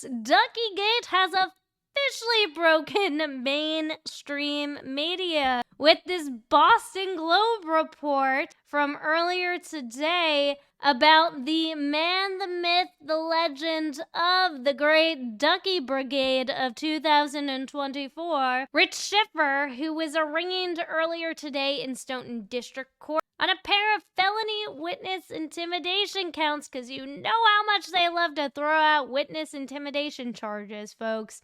folks, Duckiegate has officially broken mainstream media with this Boston Globe report from earlier today about the man, the myth, the legend of the great Duckie Brigade of 2024, Rich Schiffer, who was arraigned earlier today in Stoughton District Court on a pair of felony witness intimidation counts, because you know how much they love to throw out witness intimidation charges, folks.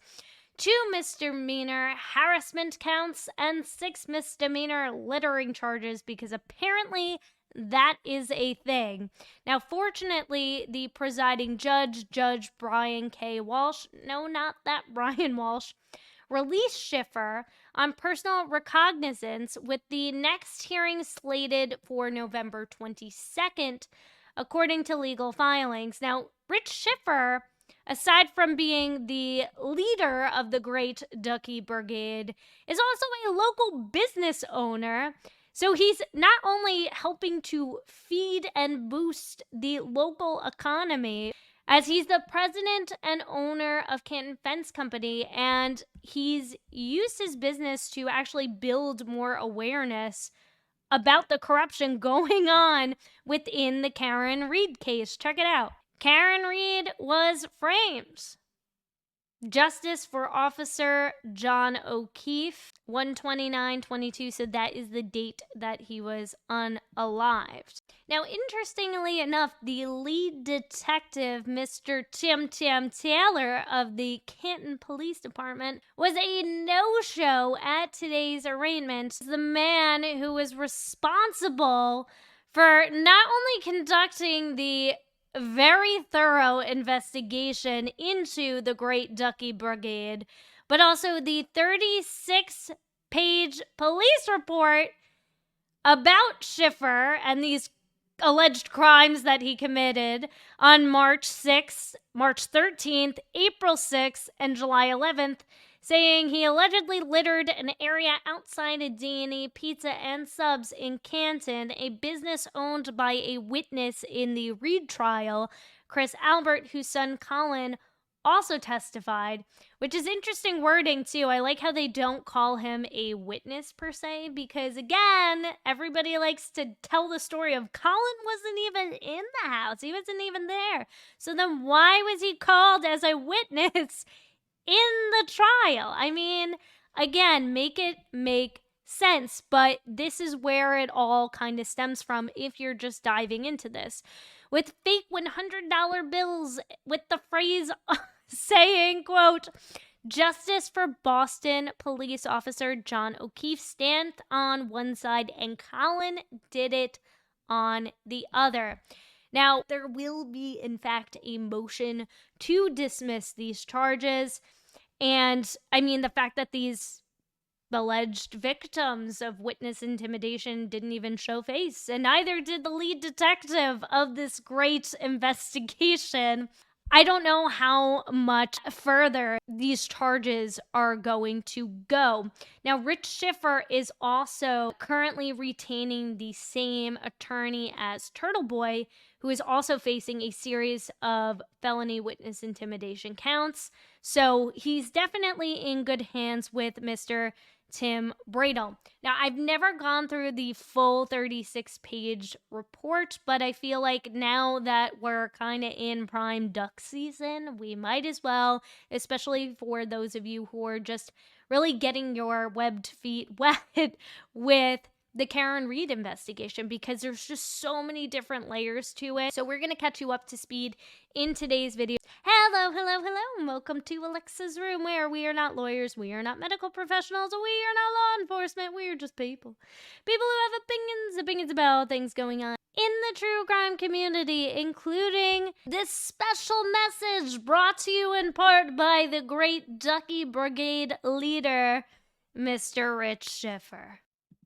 2 misdemeanor harassment counts and 6 misdemeanor littering charges, because apparently that is a thing. Now, fortunately, the presiding judge, Judge Brian K. Walsh, no, not that Brian Walsh, released Schiffer on personal recognizance, with the next hearing slated for November 22nd, according to legal filings. Now, Rich Schiffer, aside from being the leader of the Great Duckie Brigade, is also a local business owner. So he's not only helping to feed and boost the local economy, as he's the president and owner of Canton Fence Company, and he's used his business to actually build more awareness about the corruption going on within the Karen Reed case. Check it out. Karen Reed was framed. Justice for Officer John O'Keefe, 129-22, so that is the date that he was unalived. Now, interestingly enough, the lead detective, Mr. Tim Taylor of the Canton Police Department, was a no-show at today's arraignment. The man who was responsible for not only conducting the very thorough investigation into the Great Duckie Brigade, but also the 36-page police report about Schiffer and these alleged crimes that he committed on March 6th, March 13th, April 6th, and July 11th, saying he allegedly littered an area outside a D&E Pizza and Subs in Canton, a business owned by a witness in the Reed trial, Chris Albert, whose son Colin also testified, which is interesting wording too. I like how they don't call him a witness per se, because again, everybody likes to tell the story of Colin wasn't even in the house. He wasn't even there. So then why was he called as a witness in the trial? I mean, again, make it make sense, but this is where it all kind of stems from if you're just diving into this. With fake $100 bills with the phrase saying, quote, "Justice for Boston police officer John O'Keefe stand on one side and Colin did it on the other." Now, there will be, in fact, a motion to dismiss these charges. And, I mean, the fact that these alleged victims of witness intimidation didn't even show face, and neither did the lead detective of this great investigation. I don't know how much further these charges are going to go. Now, Rich Schiffer is also currently retaining the same attorney as Turtle Boy, who is also facing a series of felony witness intimidation counts. So he's definitely in good hands with Mr. Tim Bradle. Now, I've never gone through the full 36-page report, but I feel like now that we're kind of in prime duck season, we might as well, especially for those of you who are just really getting your webbed feet wet with the Karen Reed investigation, because there's just so many different layers to it. So we're going to catch you up to speed in today's video. Hello, hello, hello, and welcome to Alexasrewm, where we are not lawyers, we are not medical professionals, we are not law enforcement, we are just people. People who have opinions about things going on in the true crime community, including this special message brought to you in part by the Great Duckie Brigade leader, Mr. Rich Schiffer.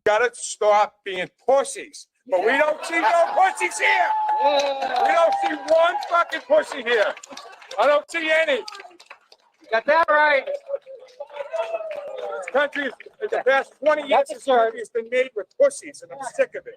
Gotta stop being pussies. But we don't see no pussies here. We don't see one fucking pussy here. I don't see any. Got that right. This country is the best 20 years this country has been made with pussies, and I'm sick of it.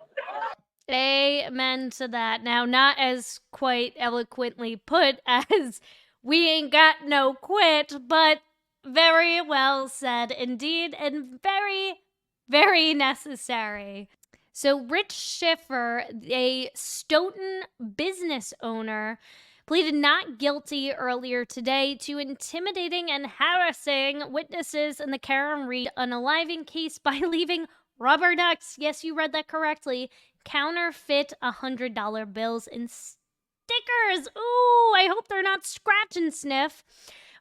Amen to that. Now, not as quite eloquently put as We ain't got no quit, but very well said indeed, and very, very necessary. So Rich Schiffer, a Stoughton business owner, pleaded not guilty earlier today to intimidating and harassing witnesses in the Karen Reed unaliving case by leaving rubber ducks, yes, you read that correctly, counterfeit $100 bills and stickers. Ooh, I hope they're not scratch and sniff.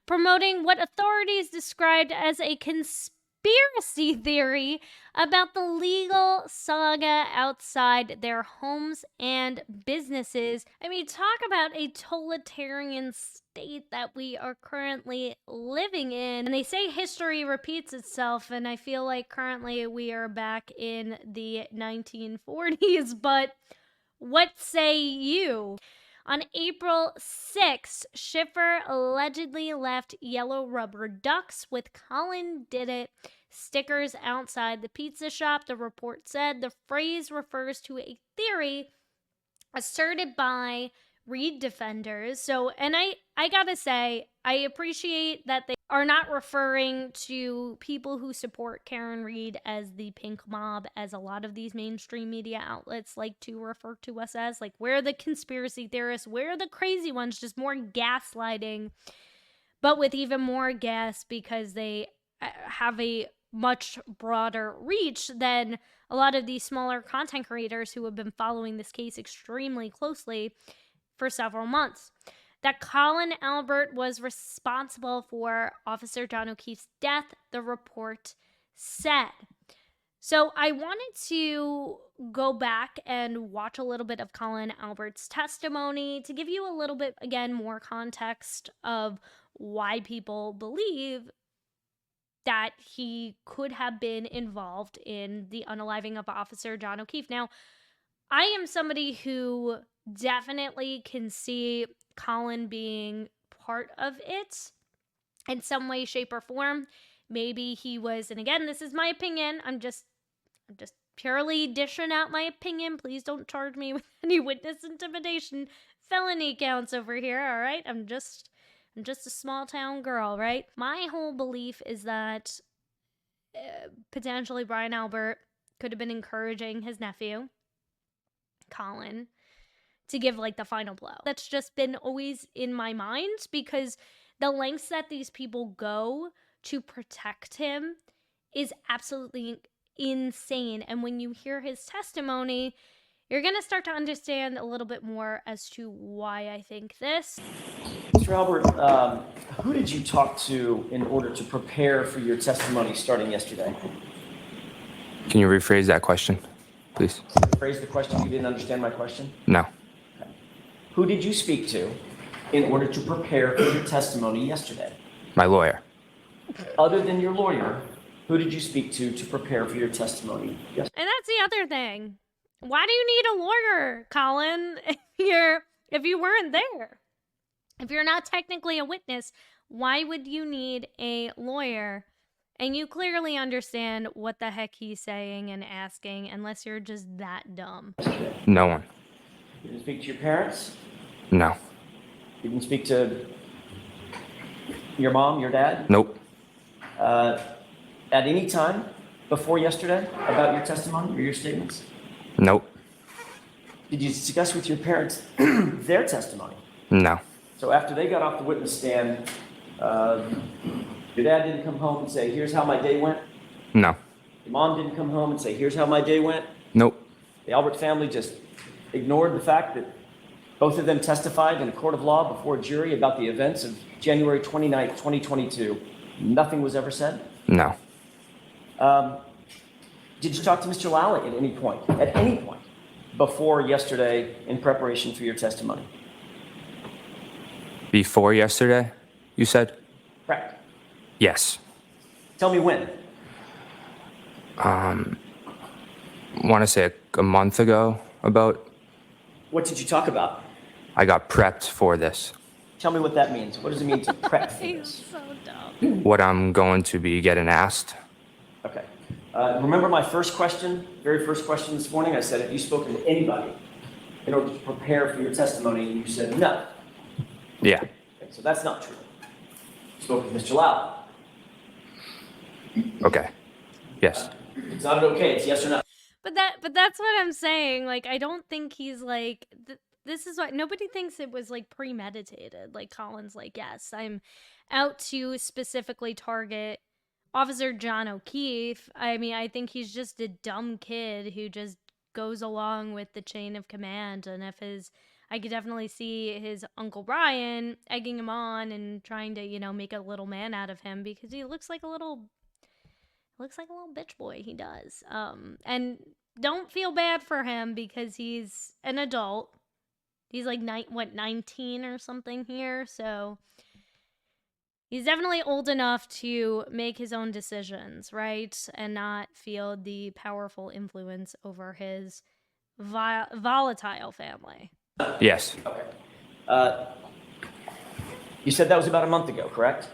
Promoting what authorities described as a conspiracy theory about the legal saga outside their homes and businesses. I mean, talk about a totalitarian state that we are currently living in. And they say history repeats itself, and I feel like currently we are back in the 1940s, but what say you? On April 6th, Schiffer allegedly left yellow rubber ducks with Colin Did It stickers outside the pizza shop. The report said the phrase refers to a theory asserted by Reed defenders. So, and I gotta say, I appreciate that they are not referring to people who support Karen Reed as the pink mob, as a lot of these mainstream media outlets like to refer to us as. Like, we're the conspiracy theorists, we're the crazy ones, just more gaslighting, but with even more gas because they have a much broader reach than a lot of these smaller content creators who have been following this case extremely closely for several months. That Colin Albert was responsible for Officer John O'Keefe's death, the report said. So I wanted to go back and watch a little bit of Colin Albert's testimony to give you a little bit, again, more context of why people believe that he could have been involved in the unaliving of Officer John O'Keefe. Now, I am somebody who definitely can see Colin being part of it in some way, shape, or form. Maybe he was, and again, this is my opinion. I'm just purely dishing out my opinion. Please don't charge me with any witness intimidation felony counts over here, all right? I'm just a small town girl, right? My whole belief is that potentially Brian Albert could have been encouraging his nephew, Colin, to give like the final blow. That's just been always in my mind because the lengths that these people go to protect him is absolutely insane. And when you hear his testimony, you're going to start to understand a little bit more as to why I think this. Mr. Albert, who did you talk to in order to prepare for your testimony starting yesterday? Can you rephrase that question, please? Rephrase the question. You didn't understand my question? No. Okay. Who did you speak to in order to prepare for your testimony yesterday? My lawyer. Other than your lawyer, who did you speak to prepare for your testimony yesterday? And that's the other thing. Why do you need a lawyer, Colin, if you weren't there? If you're not technically a witness, why would you need a lawyer? And you clearly understand what the heck he's saying and asking, unless you're just that dumb. No one. You didn't speak to your parents? No. You didn't speak to your mom, your dad? Nope. At any time before yesterday about your testimony or your statements? Nope. Did you discuss with your parents their testimony? No. So after they got off the witness stand, your dad didn't come home and say, here's how my day went? No. Your mom didn't come home and say, here's how my day went? Nope. The Albert family just ignored the fact that both of them testified in a court of law before a jury about the events of January 29th, 2022. Nothing was ever said? No. Did you talk to Mr. Lally at any point before yesterday in preparation for your testimony? Before yesterday, you said? Correct. Yes. Tell me when. Want to say a month ago about. What did you talk about? I got prepped for this. Tell me what that means. What does it mean to prep for He's this? so dumb. What I'm going to be getting asked. Okay. Remember my very first question this morning? I said, have you spoken to anybody in order to prepare for your testimony? And you said no. Yeah. Okay, so that's not true. You spoke with Mr. Lally. Okay. Yes. It's not an okay, it's yes or no. But that's what I'm saying. Like, I don't think he's like this is why nobody thinks it was like premeditated. Like, Colin's like, yes, I'm out to specifically target Officer John O'Keefe. I mean, I think he's just a dumb kid who just goes along with the chain of command. And I could definitely see his Uncle Brian egging him on and trying to, make a little man out of him because he looks like a little bitch boy. He does. And don't feel bad for him because he's an adult. He's like 19 or something here, so he's definitely old enough to make his own decisions, right? And not feel the powerful influence over his volatile family. Yes. Okay. You said that was about a month ago, correct?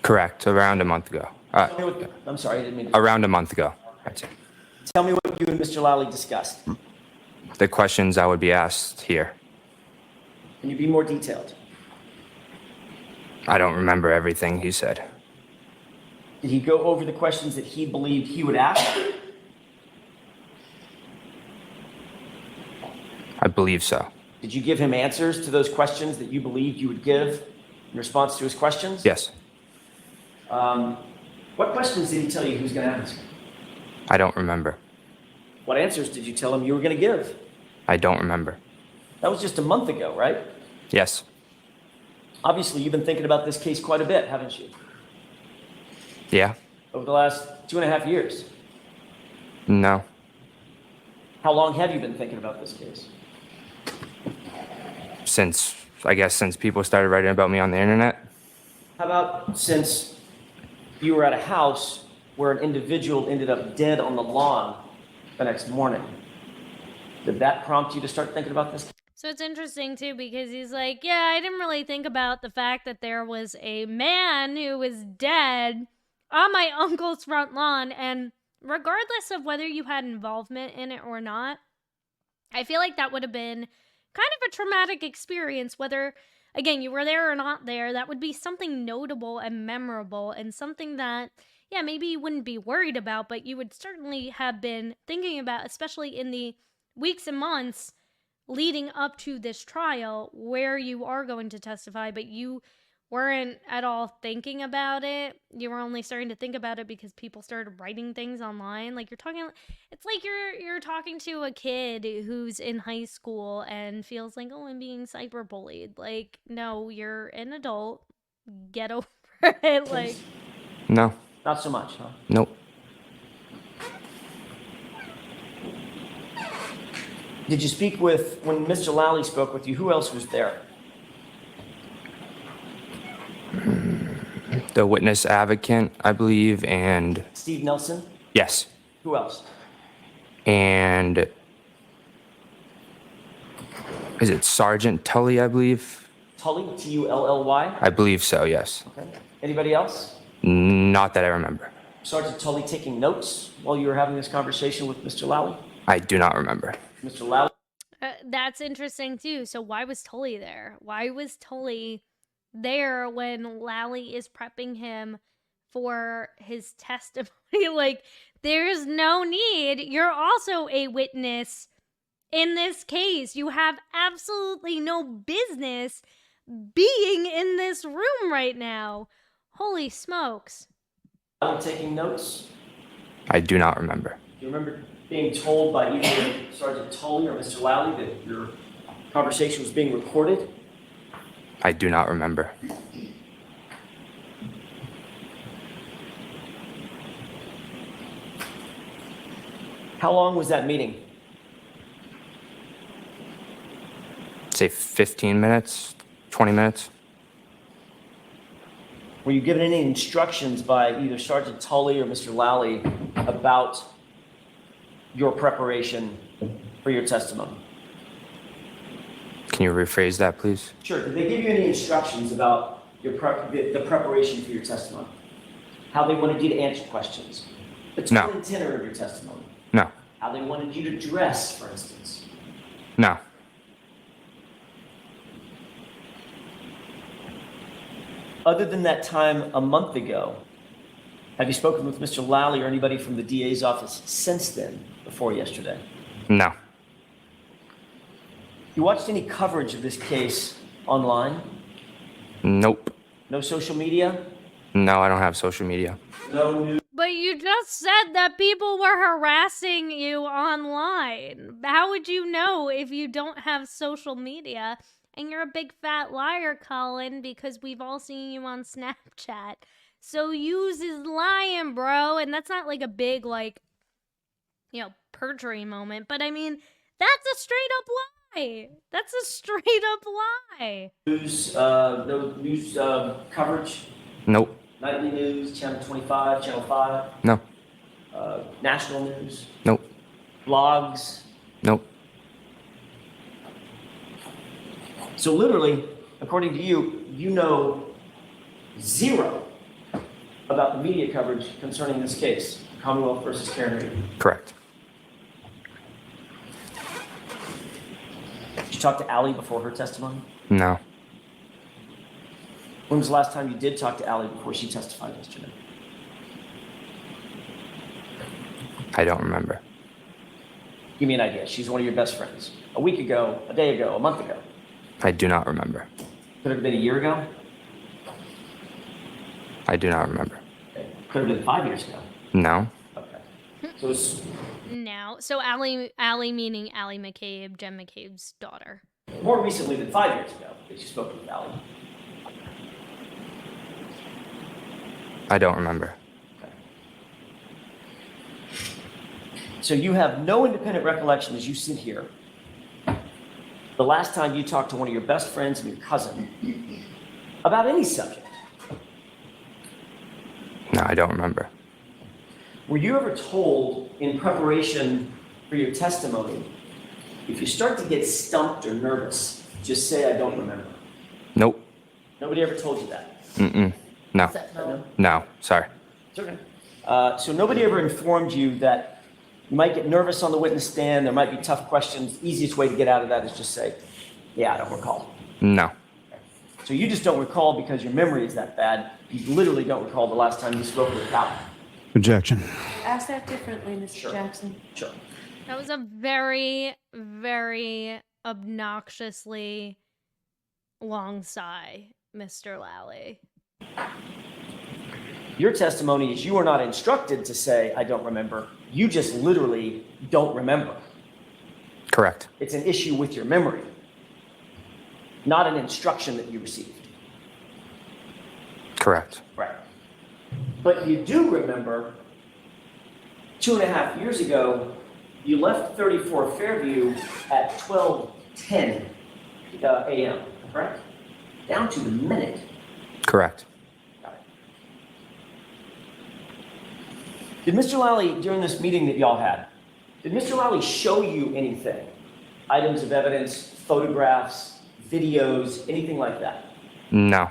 Correct. Around a month ago. Tell me what, I'm sorry, I didn't mean to. Around a month ago. I'd say. Tell me what you and Mr. Lally discussed. The questions I would be asked here. Can you be more detailed? I don't remember everything he said. Did he go over the questions that he believed he would ask? I believe so. Did you give him answers to those questions that you believed you would give in response to his questions? Yes. What questions did he tell you he was going to ask? I don't remember. What answers did you tell him you were going to give? I don't remember. That was just a month ago, right? Yes. Obviously, you've been thinking about this case quite a bit, haven't you? Yeah. Over the last 2.5 years. No. How long have you been thinking about this case? Since people started writing about me on the internet. How about since you were at a house where an individual ended up dead on the lawn the next morning? Did that prompt you to start thinking about this? So it's interesting too because he's like, yeah, I didn't really think about the fact that there was a man who was dead on my uncle's front lawn, and regardless of whether you had involvement in it or not, I feel like that would have been kind of a traumatic experience, whether, again, you were there or not there. That would be something notable and memorable and something that, yeah, maybe you wouldn't be worried about, but you would certainly have been thinking about, especially in the weeks and months leading up to this trial where you are going to testify, but you weren't at all thinking about it. You were only starting to think about it because people started writing things online. Like, it's like you're talking to a kid who's in high school and feels like, oh, I'm being cyberbullied. Like, no, you're an adult. Get over it. Like, No. Not so much, huh? Nope. Did you speak with, when Mr. Lally spoke with you, who else was there? The witness advocate, I believe, and Steve Nelson? yes. Who else? And is it Sergeant Tully, I believe? Tully, T-U-L-L-Y? I believe so, yes. Okay. Anybody else? Not that I remember. Sergeant Tully taking notes while you were having this conversation with Mr. Lally? I do not remember. Mr. Lally? that's interesting too. So why was Tully there? Why was Tully there when Lally is prepping him for his testimony? Like, there's no need. You're also a witness in this case. You have absolutely no business being in this room right now. Holy smokes. Lally taking notes? I do not remember. Do you remember being told by either Sergeant Tully or Mr. Lally that your conversation was being recorded? I do not remember. How long was that meeting? Say 15 minutes, 20 minutes. Were you given any instructions by either Sergeant Tully or Mr. Lally about your preparation for your testimony? Can you rephrase that, please? Sure. Did they give you any instructions about your the preparation for your testimony? How they wanted you to answer questions? The tone and tenor of your testimony? No. How they wanted you to dress, for instance? No. Other than that time a month ago, have you spoken with Mr. Lally or anybody from the DA's office since then, before yesterday? No. You watched any coverage of this case online? Nope. No social media? No, I don't have social media. No news? But you just said that people were harassing you online. How would you know if you don't have social media? And you're a big fat liar, Colin, because we've all seen you on Snapchat. So use is lying, bro. And that's not like a big, like, perjury moment. But I mean, that's a straight up lie. That's a straight up lie. News, coverage? Nope. Nightly news, Channel 25, Channel 5? No. National news? Nope. Blogs? Nope. So literally, according to you, you know zero about the media coverage concerning this case, Commonwealth versus Karen Reed. Correct. Did you talk to Allie before her testimony? No. When was the last time you did talk to Allie before she testified yesterday? I don't remember. Give me an idea. She's one of your best friends. A week ago, a day ago, a month ago. I do not remember. Could it have been a year ago? I do not remember. Okay. Could have been 5 years ago. No. Okay. So it's Now, so Allie meaning Allie McCabe, Jen McCabe's daughter. more recently than 5 years ago that you spoke with Allie. I don't remember. So you have no independent recollection as you sit here. The last time you talked to one of your best friends and your cousin about any subject. No, I don't remember. Were you ever told in preparation for your testimony, if you start to get stumped or nervous, just say, I don't remember? Nope. Nobody ever told you that? Mm-mm. No. No? No. Sorry. It's okay. So nobody ever informed you that you might get nervous on the witness stand, there might be tough questions. Easiest way to get out of that is just say, yeah, I don't recall. No. So you just don't recall because your memory is that bad. You literally don't recall the last time you spoke with Cal. Objection. Ask that differently, Mr. Sure. Jackson. Sure. That was a very, very obnoxiously long sigh, Mr. Lally. Your testimony is you are not instructed to say, I don't remember. You just literally don't remember. Correct. It's an issue with your memory, not an instruction that you received. Correct. Right. But you do remember 2.5 years ago, you left 34 Fairview at 12:10 a.m., correct? Down to the minute. Correct. Got it. Did Mr. Lally, during this meeting that y'all had, did Mr. Lally show you anything? Items of evidence, photographs, videos, anything like that? No.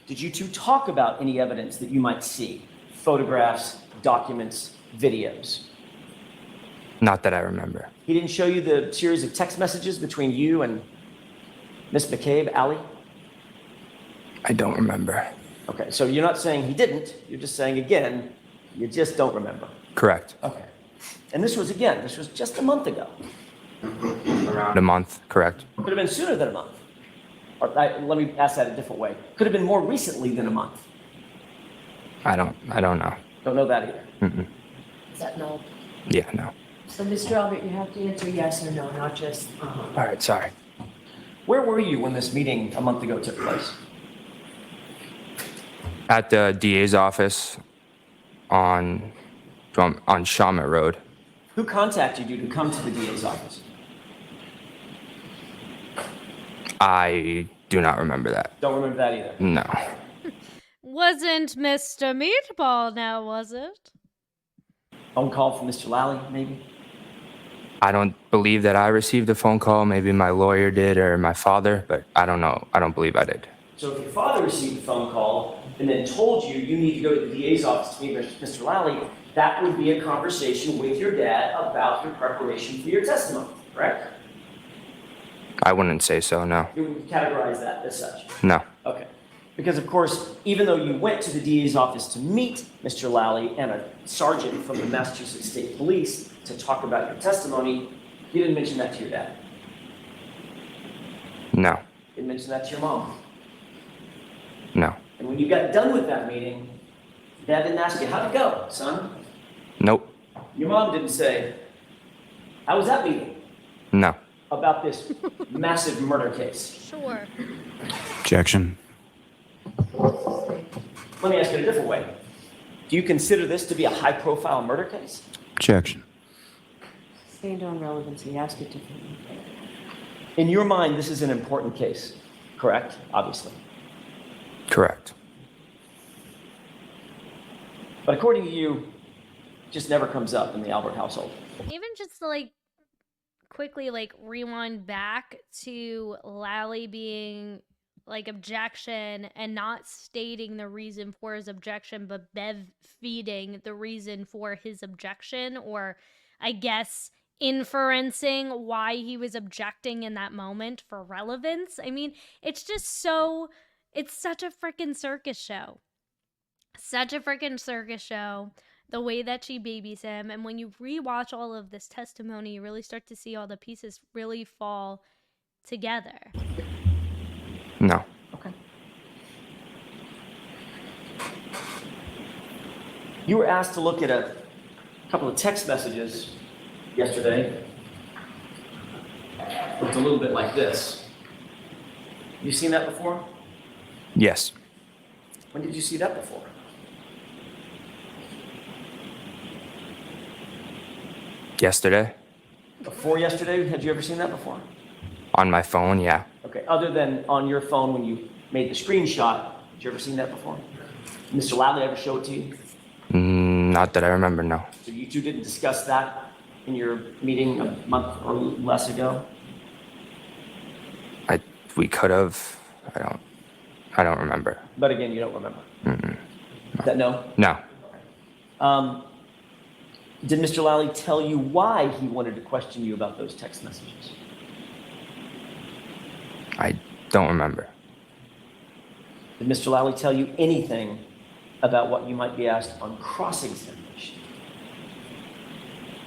Did you two talk about any evidence that you might see? Photographs, documents, videos? Not that I remember. He didn't show you the series of text messages between you and Miss McCabe, Allie? I don't remember. Okay, so you're not saying he didn't, you're just saying, again, you just don't remember. Correct. Okay. And this was just a month ago. A month. Correct. Could have been sooner than a month. Or let me ask that a different way. Could have been more recently than a month. I don't know. Don't know that either. Mm-mm. Is that no? Yeah, no. So, Mr. Albert, you have to answer yes or no, not just All right, sorry. Where were you when this meeting a month ago took place? At the DA's office on Shawmut Road. Who contacted you to come to the DA's office? I do not remember that. Don't remember that either. No. Wasn't Mr. Meatball now, was it? Phone call from Mr. Lally, maybe? I don't believe that I received a phone call. Maybe my lawyer did or my father, but I don't know. I don't believe I did. So if your father received a phone call and then told you you need to go to the DA's office to meet Mr. Lally, that would be a conversation with your dad about your preparation for your testimony, correct? I wouldn't say so, no. You would categorize that as such. No. Okay. Because of course, even though you went to the DA's office to meet Mr. Lally and a sergeant from the Massachusetts State Police to talk about your testimony, you didn't mention that to your dad. No. Didn't mention that to your mom. No. And when you got done with that meeting, Dad didn't ask you, how'd it go, son? Nope. Your mom didn't say, how was that meeting? No. About this massive murder case. Sure. Objection. Let me ask it a different way. Do you consider this to be a high-profile murder case? Objection. Stand on relevancy, ask it differently. In your mind, this is an important case, correct? Obviously. Correct. But according to you, it just never comes up in the Albert household. Even just to like quickly like rewind back to Lally being like objection and not stating the reason for his objection, but Bev feeding the reason for his objection, or I guess inferencing why he was objecting in that moment for relevance. I mean, it's just so, it's such a freaking circus show. Such a freaking circus show. The way that she babies him. And when you rewatch all of this testimony, you really start to see all the pieces really fall together. No. Okay. You were asked to look at a couple of text messages yesterday. Looked a little bit like this. You seen that before? Yes. When did you see that before? Yesterday. Before yesterday? Had you ever seen that before? On my phone, yeah. Okay, other than on your phone when you made the screenshot, had you ever seen that before? Mr. Lally ever show it to you? Not that I remember, no. So you two didn't discuss that in your meeting a month or less ago? We could have. I don't remember. But again, you don't remember? Is that no? No. Did Mr. Lally tell you why he wanted to question you about those text messages? I don't remember. Did Mr. Lally tell you anything about what you might be asked on cross-examination?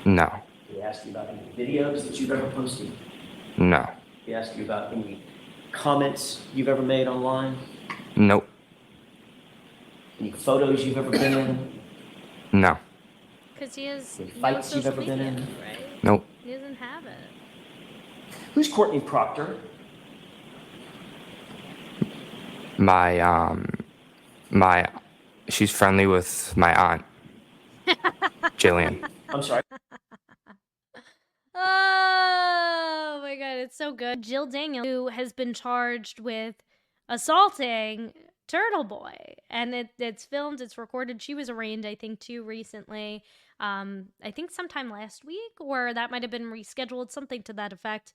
No. Did he ask you about any videos that you've ever posted? No. Did he ask you about any comments you've ever made online? Nope. Any photos you've ever been in? Because No. he has Any no fights you've social ever been media, in? right? Nope. He doesn't have it. Who's Courtney Proctor? She's friendly with my aunt, Jillian. I'm sorry. Oh my god, it's so good. Jill Daniel, who has been charged with assaulting Turtle Boy, and it's filmed, it's recorded. She was arraigned, I think, too, recently. I think sometime last week, or that might have been rescheduled, something to that effect.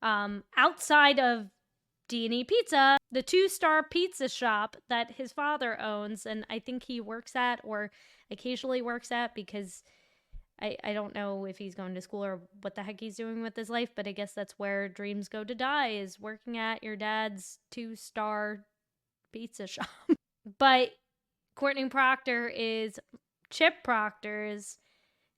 Outside of D&E Pizza, the 2-star pizza shop that his father owns, and I think he works at or occasionally works at, because I don't know if he's going to school or what the heck he's doing with his life, but I guess that's where dreams go to die, is working at your dad's 2-star pizza shop. But Courtney Proctor is Chip Proctor's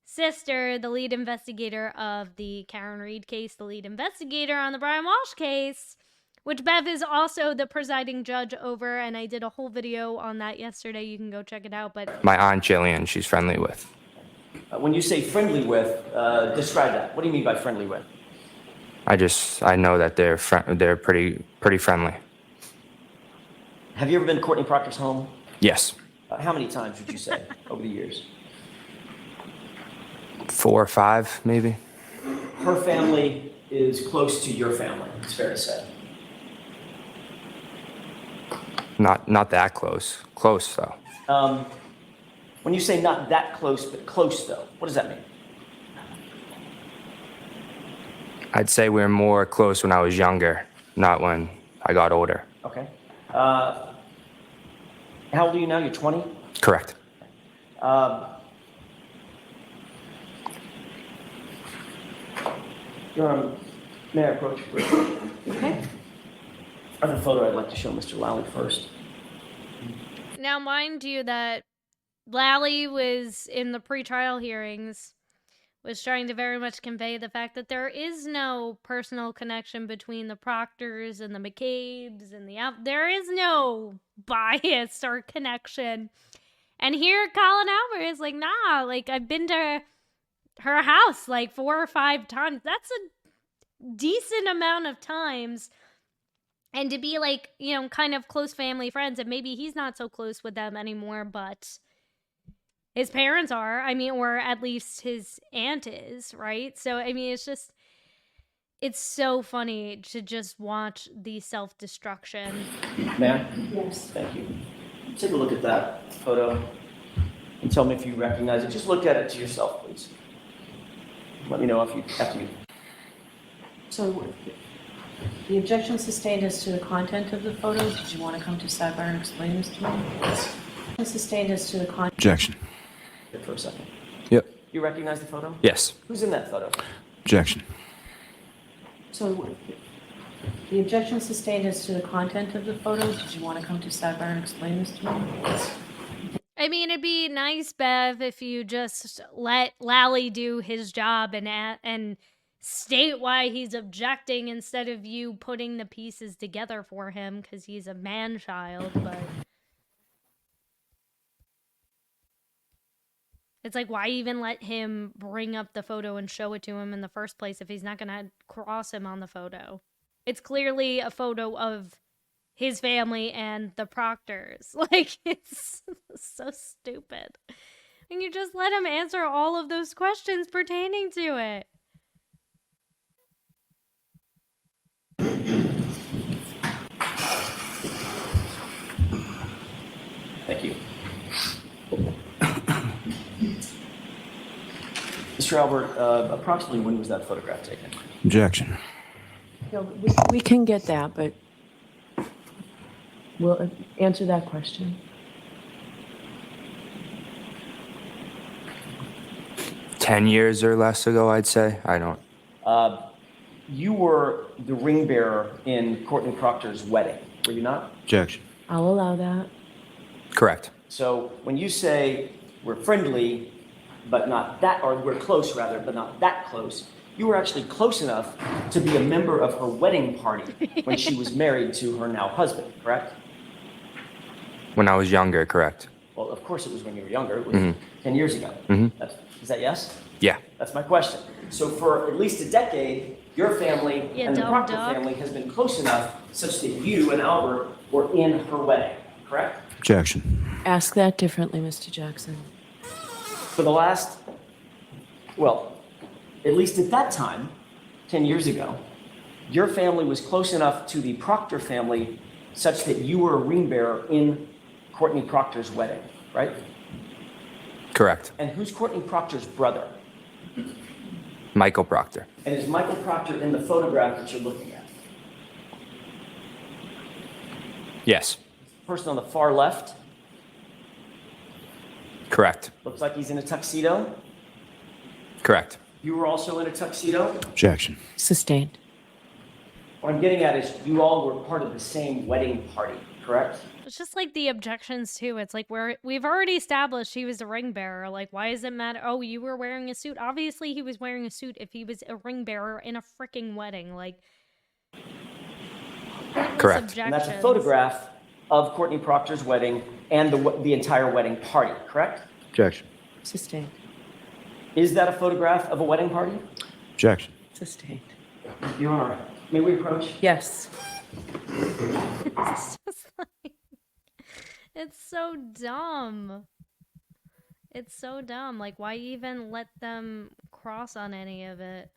sister, the lead investigator of the Karen Reed case, the lead investigator on the Brian Walsh case, which Bev is also the presiding judge over, and I did a whole video on that yesterday. You can go check it out. But My aunt Jillian, she's friendly with. When you say friendly with, describe that. What do you mean by friendly with? I know that they're pretty friendly. Have you ever been to Courtney Proctor's home? Yes. How many times would you say over the years? 4 or 5, maybe. Her family is close to your family, it's fair to say. Not that close. Close though. When you say not that close, but close though, what does that mean? I'd say we were more close when I was younger, not when I got older. Okay. How old are you now? You're 20? Correct. May I approach? Okay. I have a photo I'd like to show Mr. Lally first. Now, mind you, that Lally was in the pretrial hearings, was trying to very much convey the fact that there is no personal connection between the Proctors and the McCabe's and there is no bias or connection. And here Colin Albert is like, nah, like I've been to her house like 4 or 5 times. That's a decent amount of times. And to be like, kind of close family friends, and maybe he's not so close with them anymore, but his parents are, or at least his aunt is, right? So, it's so funny to just watch the self-destruction. Ma'am? Yes. Thank you. Take a look at that photo and tell me if you recognize it. Just look at it to yourself, please. Let me know after you. So the objection sustained as to the content of the photos. Did you want to come to sidebar and explain this to me? Sustained as to the content. Objection. Here for a second. Yep. You recognize the photo? Yes. Who's in that photo? Objection. So the objection sustained as to the content of the photos. Did you want to come to sidebar and explain this to me? It'd be nice, Bev, if you just let Lally do his job and state why he's objecting instead of you putting the pieces together for him because he's a man-child, but... It's like, why even let him bring up the photo and show it to him in the first place if he's not going to cross him on the photo? It's clearly a photo of his family and the Proctors. Like, it's so stupid. And you just let him answer all of those questions pertaining to it. Thank you. Mr. Albert, approximately when was that photograph taken? Objection. No, we can get that, but we'll answer that question. 10 years or less ago, I'd say. I don't. You were the ring bearer in Courtney Proctor's wedding, were you not? Objection. I'll allow that. Correct. So when you say we're friendly, but not that, or we're close rather, but not that close, you were actually close enough to be a member of her wedding party when she was married to her now husband, correct? When I was younger, correct. Well, of course it was when you were younger. It was 10 years ago. Is that yes? Yeah. That's my question. So for at least a decade, your family Yeah, and the dumb Proctor duck. family has been close enough such that you and Albert were in her wedding, correct? Objection. Ask that differently, Mr. Jackson. For the last, well, at least at that time, 10 years ago, your family was close enough to the Proctor family such that you were a ring bearer in Courtney Proctor's wedding, right? Correct. And who's Courtney Proctor's brother? Michael Proctor. And is Michael Proctor in the photograph that you're looking at? Yes. Person on the far left, Correct. looks like he's in a tuxedo. Correct. You were also in a tuxedo. Objection. Sustained. What I'm getting at is you all were part of the same wedding party, correct? It's just like the objections too. It's like we've already established he was a ring bearer. Like, why does it matter? Oh, you were wearing a suit. Obviously, he was wearing a suit if he was a ring bearer in a freaking wedding. Like, Correct. And that's a objections. photograph of Courtney Proctor's wedding and the entire wedding party, correct? Objection. Sustained. Is that a photograph of a wedding party? Objection. Sustained. Your Honor, may we approach? Yes. It's just like, it's so dumb. It's so dumb. Like, why even let them cross on any of it?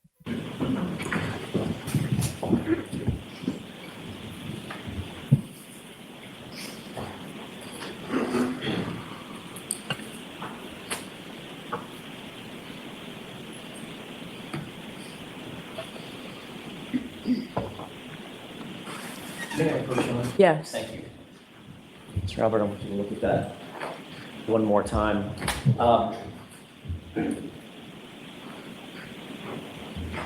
May I approach, Your Honor? Yes. Thank you. Mr. Albert, I want you to look at that one more time.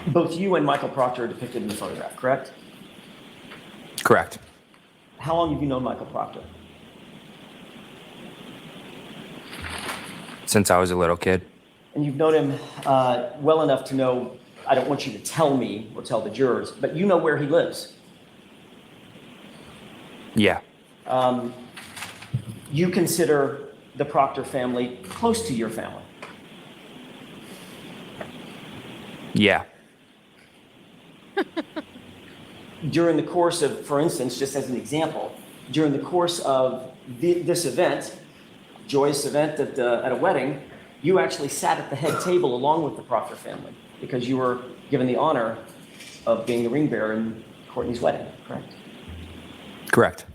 Both you and Michael Proctor are depicted in the photograph, correct? Correct. How long have you known Michael Proctor? Since I was a little kid. And you've known him well enough to know, I don't want you to tell me or tell the jurors, but you know where he lives. Yeah. You consider the Proctor family close to your family. Yeah. During the course of, for instance, just as an example, during the course of this event, joyous event at a wedding, you actually sat at the head table along with the Proctor family because you were given the honor of being the ring bearer in Courtney's wedding, correct? Correct.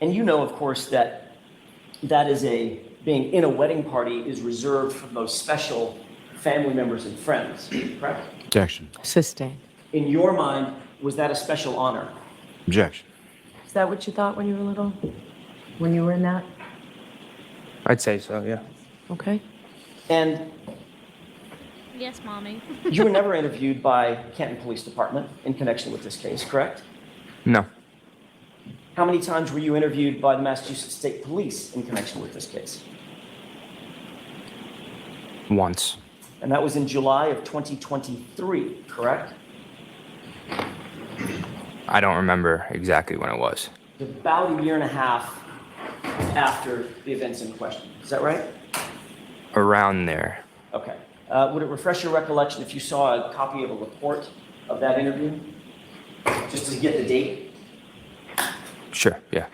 And you know, of course, that being in a wedding party is reserved for those special family members and friends, correct? Objection. Sustained. In your mind, was that a special honor? Objection. Is that what you thought when you were little? When you were in that? I'd say so, yeah. Okay. And Yes, Mommy. you were never interviewed by Canton Police Department in connection with this case, correct? No. How many times were you interviewed by the Massachusetts State Police in connection with this case? Once. And that was in July of 2023, correct? I don't remember exactly when it was. About a year and a half after the events in question. Is that right? Around there. Okay. Would it refresh your recollection if you saw a copy of a report of that interview? Just to get the date? Sure, yeah.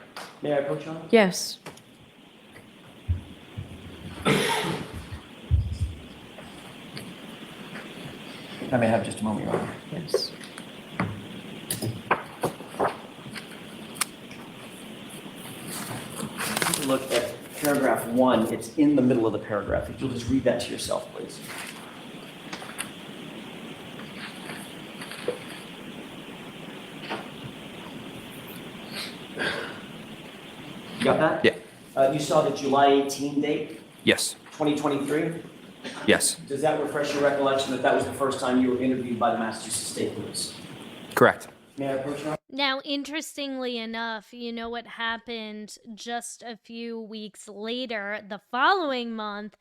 May I approach you on it? Yes. I may have just a moment, Your Honor. Yes. Take a look at paragraph 1. It's in the middle of the paragraph. If you'll just read that to yourself, please. You got that? Yeah. You saw the July 18 date, Yes. 2023? Yes. Does that refresh your recollection that that was the first time you were interviewed by the Massachusetts State Police? Correct. May I approach you? Now, interestingly enough, you know what happened just a few weeks later, the following month?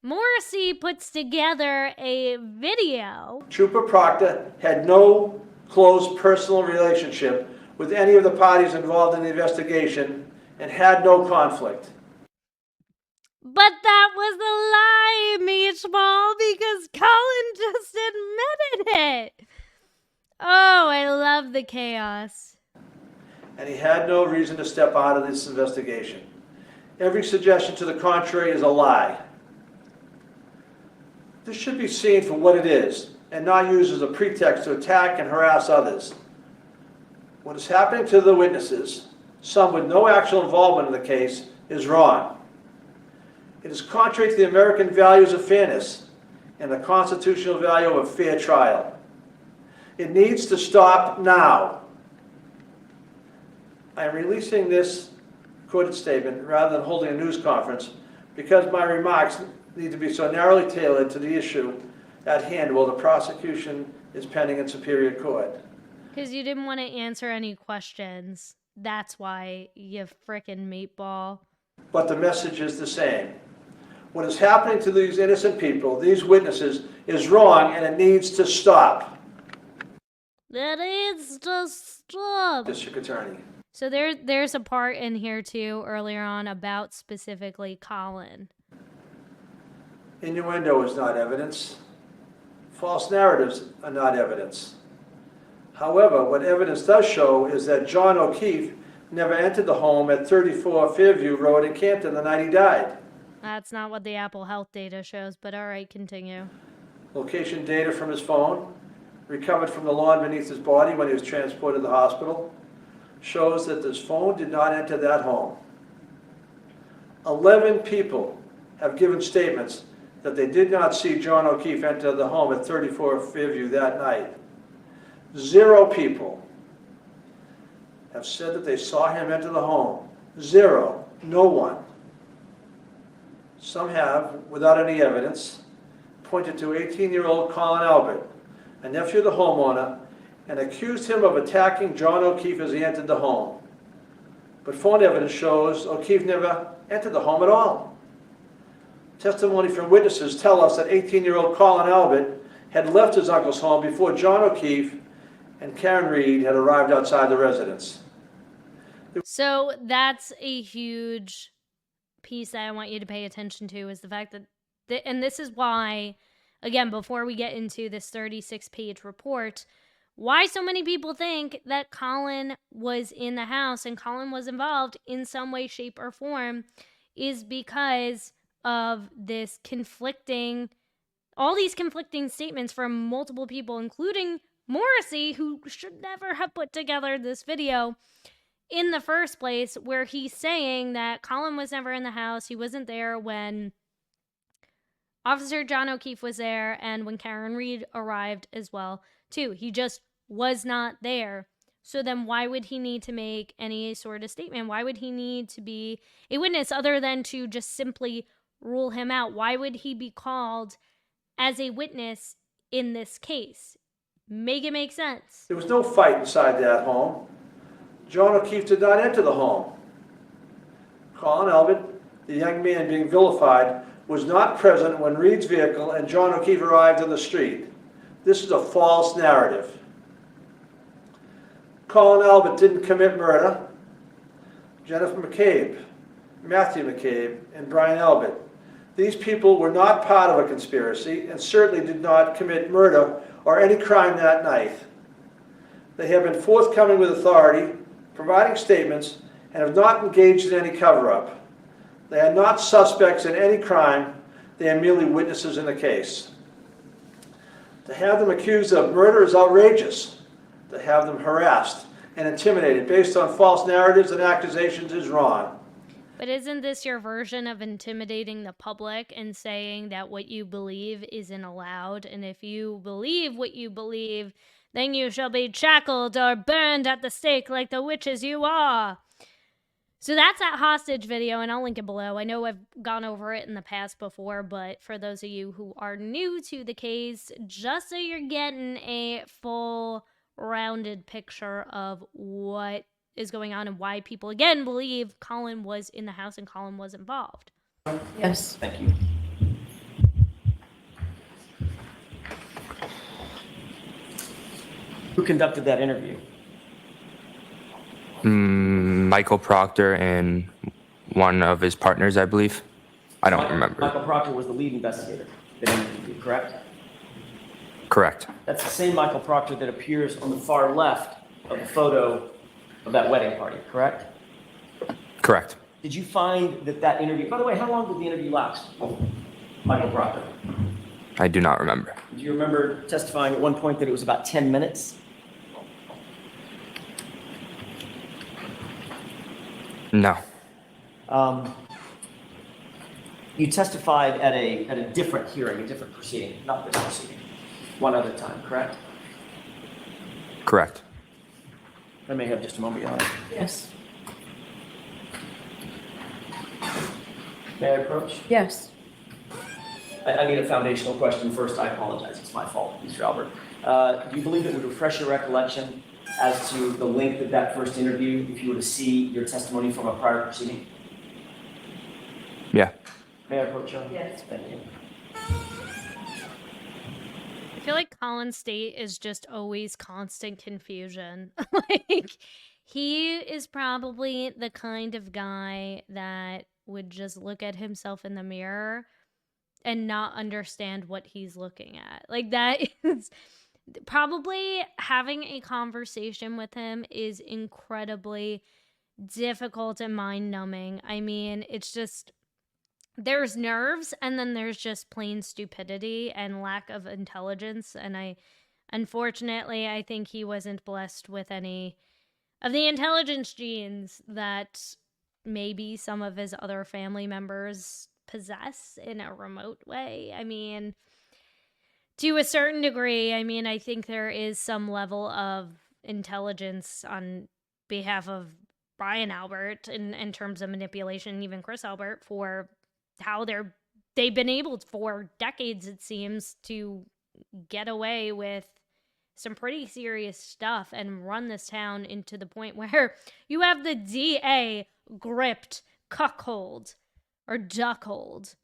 Morrissey puts together a video. Trooper Proctor had no close personal relationship with any of the parties involved in the investigation and had no conflict. But that was a lie, Meatball, because Colin just admitted it. Oh, I love the chaos. And he had no reason to step out of this investigation. Every suggestion to the contrary is a lie. This should be seen for what it is and not used as a pretext to attack and harass others. What is happening to the witnesses, some with no actual involvement in the case, is wrong. It is contrary to the American values of fairness and the constitutional value of a fair trial. It needs to stop now. I am releasing this recorded statement rather than holding a news conference because my remarks need to be so narrowly tailored to the issue at hand while the prosecution is pending in Superior Court. Because you didn't want to answer any questions. That's why, you frickin' meatball. But the message is the same. What is happening to these innocent people, these witnesses, is wrong and it needs to stop. That needs to stop. District Attorney. So there's a part in here too earlier on about specifically Colin. Innuendo is not evidence. False narratives are not evidence. However, what evidence does show is that John O'Keefe never entered the home at 34 Fairview Road in Canton the night he died. That's not what the Apple Health data shows, but all right, continue. Location data from his phone, recovered from the lawn beneath his body when he was transported to the hospital, shows that his phone did not enter that home. 11 people have given statements that they did not see John O'Keefe enter the home at 34 Fairview that night. 0 people have said that they saw him enter the home. 0. No one. Some have, without any evidence, pointed to 18-year-old Colin Albert, a nephew of the homeowner, and accused him of attacking John O'Keefe as he entered the home. But phone evidence shows O'Keefe never entered the home at all. Testimony from witnesses tell us that 18-year-old Colin Albert had left his uncle's home before John O'Keefe and Karen Reed had arrived outside the residence. So that's a huge piece that I want you to pay attention to, is the fact that, and this is why, again, before we get into this 36-page report, why so many people think that Colin was in the house and Colin was involved in some way, shape, or form is because of this all these conflicting statements from multiple people, including Morrissey, who should never have put together this video in the first place, where he's saying that Colin was never in the house. He wasn't there when Officer John O'Keefe was there and when Karen Reed arrived as well, too. He just was not there. So then why would he need to make any sort of statement? Why would he need to be a witness other than to just simply rule him out? Why would he be called as a witness in this case? Make it make sense. There was no fight inside that home. John O'Keefe did not enter the home. Colin Albert, the young man being vilified, was not present when Reed's vehicle and John O'Keefe arrived on the street. This is a false narrative. Colin Albert didn't commit murder. Jennifer McCabe, Matthew McCabe, and Brian Albert. These people were not part of a conspiracy and certainly did not commit murder or any crime that night. They have been forthcoming with authority, providing statements, and have not engaged in any cover-up. They are not suspects in any crime. They are merely witnesses in the case. To have them accused of murder is outrageous. To have them harassed and intimidated based on false narratives and accusations is wrong. But isn't this your version of intimidating the public and saying that what you believe isn't allowed? And if you believe what you believe, then you shall be shackled or burned at the stake like the witches you are. So that's that hostage video, and I'll link it below. I know I've gone over it in the past before, but for those of you who are new to the case, just so you're getting a full rounded picture of what is going on and why people again believe Colin was in the house and Colin was involved. Yes. Thank you. Who conducted that interview? Michael Proctor and one of his partners, I believe. I don't remember. Michael Proctor was the lead investigator that interviewed you, correct? Correct. That's the same Michael Proctor that appears on the far left of the photo of that wedding party, correct? Correct. Did you find that interview, by the way, how long did the interview last? Michael Proctor. I do not remember. Do you remember testifying at one point that it was about 10 minutes? No. You testified at a different hearing, a different proceeding, not this proceeding, one other time, correct? Correct. I may have just a moment, Your Honor. Yes. May I approach? Yes. I need a foundational question first. I apologize. It's my fault, Mr. Albert. Do you believe it would refresh your recollection as to the length of that first interview if you were to see your testimony from a prior proceeding? Yeah. May I approach, Your Honor? Yes. Thank you. I feel like Colin's state is just always constant confusion. Like, he is probably the kind of guy that would just look at himself in the mirror and not understand what he's looking at. Like, that is probably having a conversation with him is incredibly difficult and mind-numbing. I mean, it's just, there's nerves and then there's just plain stupidity and lack of intelligence. And unfortunately, I think he wasn't blessed with any of the intelligence genes that maybe some of his other family members possess in a remote way. I mean, to a certain degree, I mean, I think there is some level of intelligence on behalf of Brian Albert in terms of manipulation, even Chris Albert, for how they've been able for decades, it seems, to get away with some pretty serious stuff and run this town into the point where you have the DA gripped cuckold or duckhold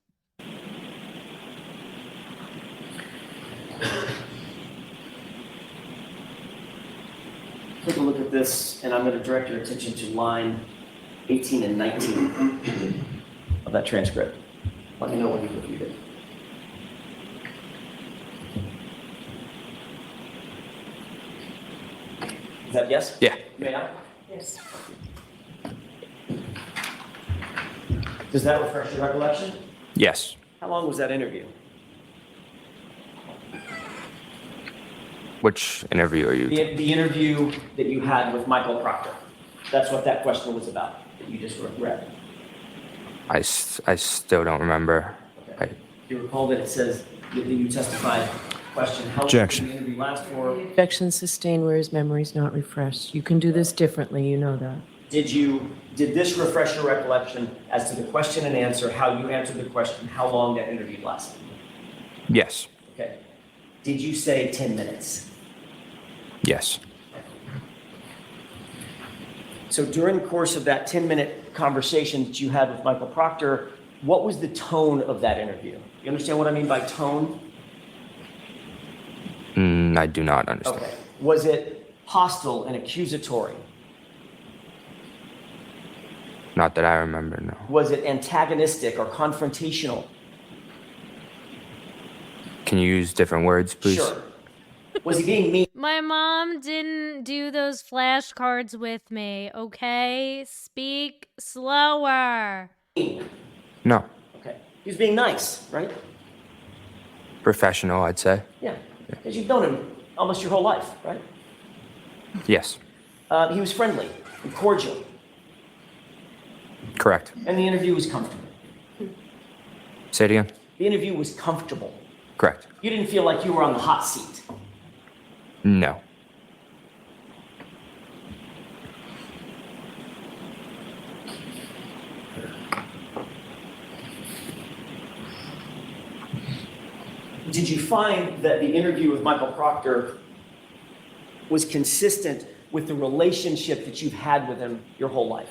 Take a look at this, and I'm going to direct your attention to line 18 and 19 of that transcript. Let me know when you've reviewed it. Is that yes? Yeah. May I? Yes. Does that refresh your recollection? Yes. How long was that interview? Which interview are you? The interview that you had with Michael Proctor. That's what that question was about, that you just read. I still don't remember. Okay. Do you recall that it says that you testified? Question, how long Objection. did the interview last for? Objection sustained where his memory is not refreshed. You can do this differently, you know that. Did this refresh your recollection as to the question and answer, how you answered the question, how long that interview lasted? Yes. Okay. Did you say 10 minutes? Yes. So during the course of that 10-minute conversation that you had with Michael Proctor, what was the tone of that interview? You understand what I mean by tone? I do not understand. Okay. Was it hostile and accusatory? Not that I remember, no. Was it antagonistic or confrontational? Can you use different words, please? Sure. Was he being mean? My mom didn't do those flashcards with me, okay? Speak slower. No. Okay. He was being nice, right? Professional, I'd say. Yeah. Because you've known him almost your whole life, right? Yes. He was friendly and cordial, Correct. and the interview was comfortable. Say it again. The interview was comfortable. Correct. You didn't feel like you were on the hot seat. No. Did you find that the interview with Michael Proctor was consistent with the relationship that you've had with him your whole life?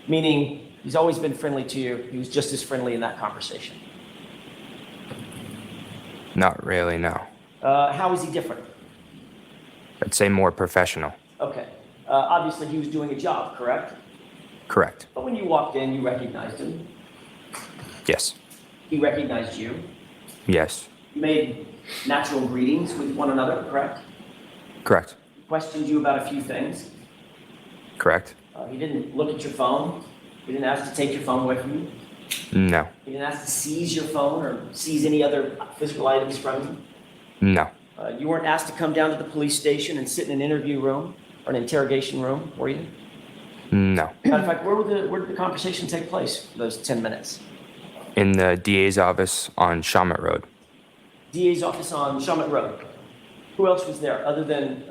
Meaning, he's always been friendly to you. He was just as friendly in that conversation. Not really, no. How is he different? I'd say more professional. Okay. Obviously, he was doing a job, correct? Correct. But when you walked in, you recognized him. Yes. He recognized you. Yes. You made natural greetings with one another, correct? Correct. He questioned you about a few things. Correct. He didn't look at your phone. He didn't ask to take your phone away from you. No. He didn't ask to seize your phone or seize any other physical items from you. No. You weren't asked to come down to the police station and sit in an interview room or an interrogation room, were you? No. Matter of fact, where did the conversation take place for those 10 minutes? In the DA's office on Shawmut Road. DA's office on Shawmut Road. Who else was there other than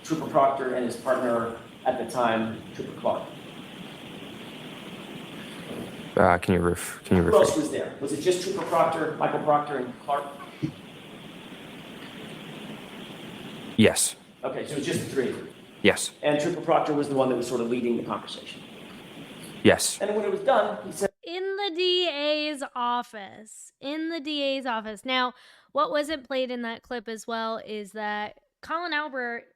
Trooper Proctor and his partner at the time, Trooper Clark? Can you Who repeat? else was there? Was it just Trooper Proctor, Michael Proctor, and Clark? Yes. Okay, so it was just the three of you. Yes. And Trooper Proctor was the one that was sort of leading the conversation. Yes. And when it was done, he said, In the DA's office. In the DA's office. Now, what wasn't played in that clip as well is that Colin Albert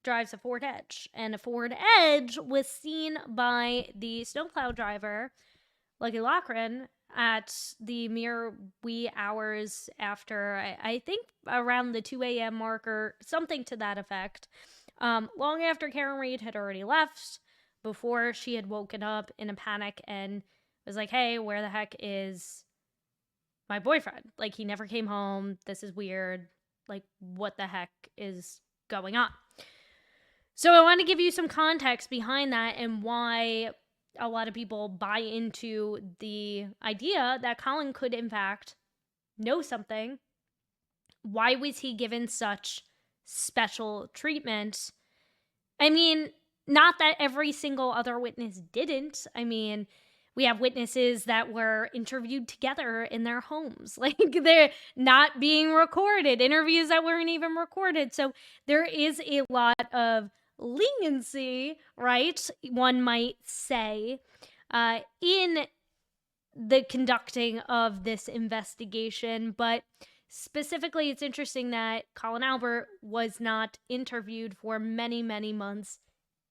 drives a Ford Edge. And a Ford Edge was seen by the snowplow driver, Lucky Loughran, at the mere wee hours after, I think around the 2 a.m. mark or something to that effect. Long after Karen Reed had already left, before she had woken up in a panic and was like, hey, where the heck is my boyfriend? Like, he never came home. This is weird. Like, what the heck is going on? So I want to give you some context behind that and why a lot of people buy into the idea that Colin could, in fact, know something. Why was he given such special treatment? I mean, not that every single other witness didn't. I mean, we have witnesses that were interviewed together in their homes. Like, they're not being recorded. Interviews that weren't even recorded. So there is a lot of leniency, right? One might say, in the conducting of this investigation. But specifically, it's interesting that Colin Albert was not interviewed for many, many months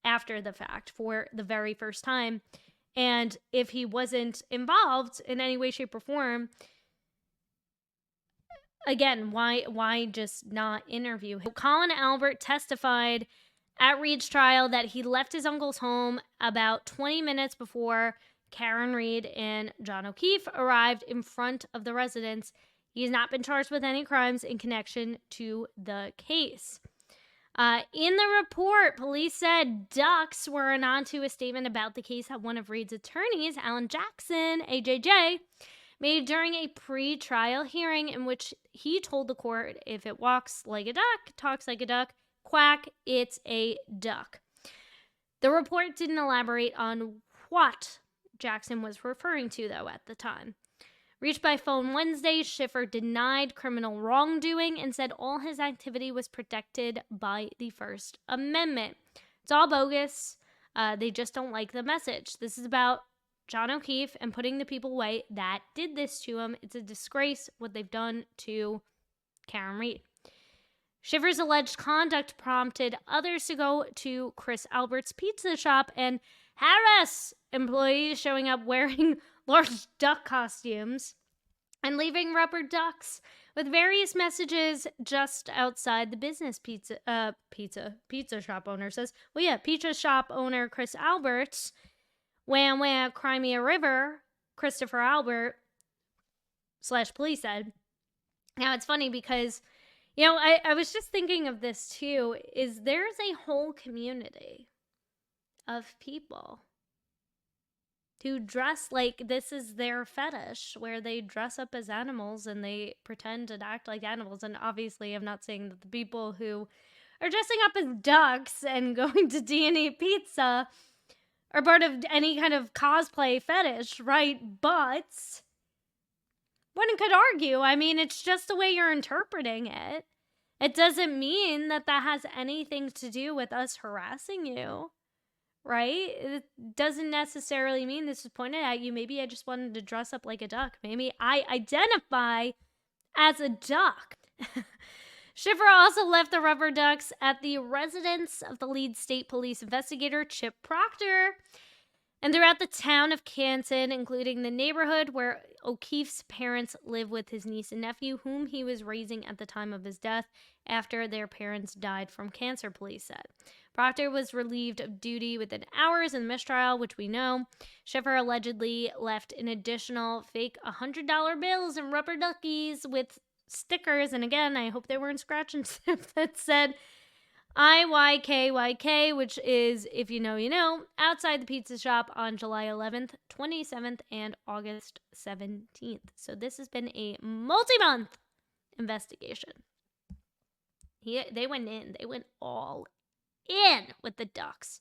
after the fact for the very first time. And if he wasn't involved in any way, shape, or form, again, why just not interview him? Colin Albert testified at Reed's trial that he left his uncle's home about 20 minutes before Karen Reed and John O'Keefe arrived in front of the residence. He has not been charged with any crimes in connection to the case. In the report, police said ducks were on to a statement about the case that one of Reed's attorneys, Alan Jackson, AJJ, made during a pre-trial hearing in which he told the court, if it walks like a duck, talks like a duck, quack, it's a duck. The report didn't elaborate on what Jackson was referring to, though, at the time. Reached by phone Wednesday, Schiffer denied criminal wrongdoing and said all his activity was protected by the First Amendment. It's all bogus. They just don't like the message. This is about John O'Keefe and putting the people away that did this to him. It's a disgrace what they've done to Karen Reed. Schiffer's alleged conduct prompted others to go to Chris Albert's pizza shop and harass employees showing up wearing large duck costumes and leaving rubber ducks with various messages just outside the business. Pizza shop owner says, pizza shop owner Chris Albert's Wham Wham Crimea River, Christopher Albert / police said. Now it's funny because, I was just thinking of this too, is there's a whole community of people who dress like this is their fetish, where they dress up as animals and they pretend and act like animals. And obviously, I'm not saying that the people who are dressing up as ducks and going to D&E Pizza are part of any kind of cosplay fetish, right? But one could argue, it's just the way you're interpreting it. It doesn't mean that has anything to do with us harassing you. Right? It doesn't necessarily mean this is pointed at you. Maybe I just wanted to dress up like a duck. Maybe I identify as a duck. Schiffer also left the rubber ducks at the residence of the lead state police investigator, Chip Proctor, and throughout the town of Canton, including the neighborhood where O'Keefe's parents live with his niece and nephew, whom he was raising at the time of his death after their parents died from cancer, police said. Proctor was relieved of duty within hours in the mistrial, which we know. Schiffer allegedly left an additional fake $100 bills and rubber duckies with stickers, and again, I hope they weren't scratch and sniff, that said IYKYK, which is, if you know, you know, outside the pizza shop on July 11th, 27th, and August 17th. So this has been a multi-month investigation. They went all in with the ducks.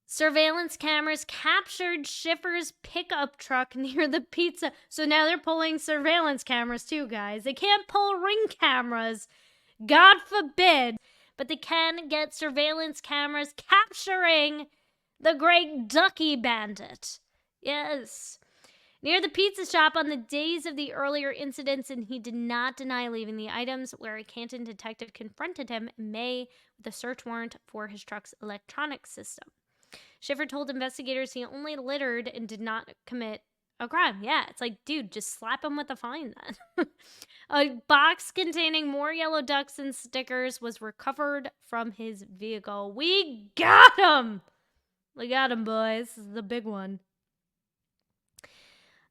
Surveillance cameras captured Schiffer's pickup truck near the pizza. So now they're pulling surveillance cameras too, guys. They can't pull ring cameras, God forbid, but they can get surveillance cameras capturing the great Duckie bandit. Yes. Near the pizza shop on the days of the earlier incidents, and he did not deny leaving the items, where a Canton detective confronted him in May with a search warrant for his truck's electronics system. Schiffer told investigators he only littered and did not commit a crime. Yeah, it's like, dude, just slap him with a fine then. A box containing more yellow ducks and stickers was recovered from his vehicle. We got him! We got him, boys. This is the big one.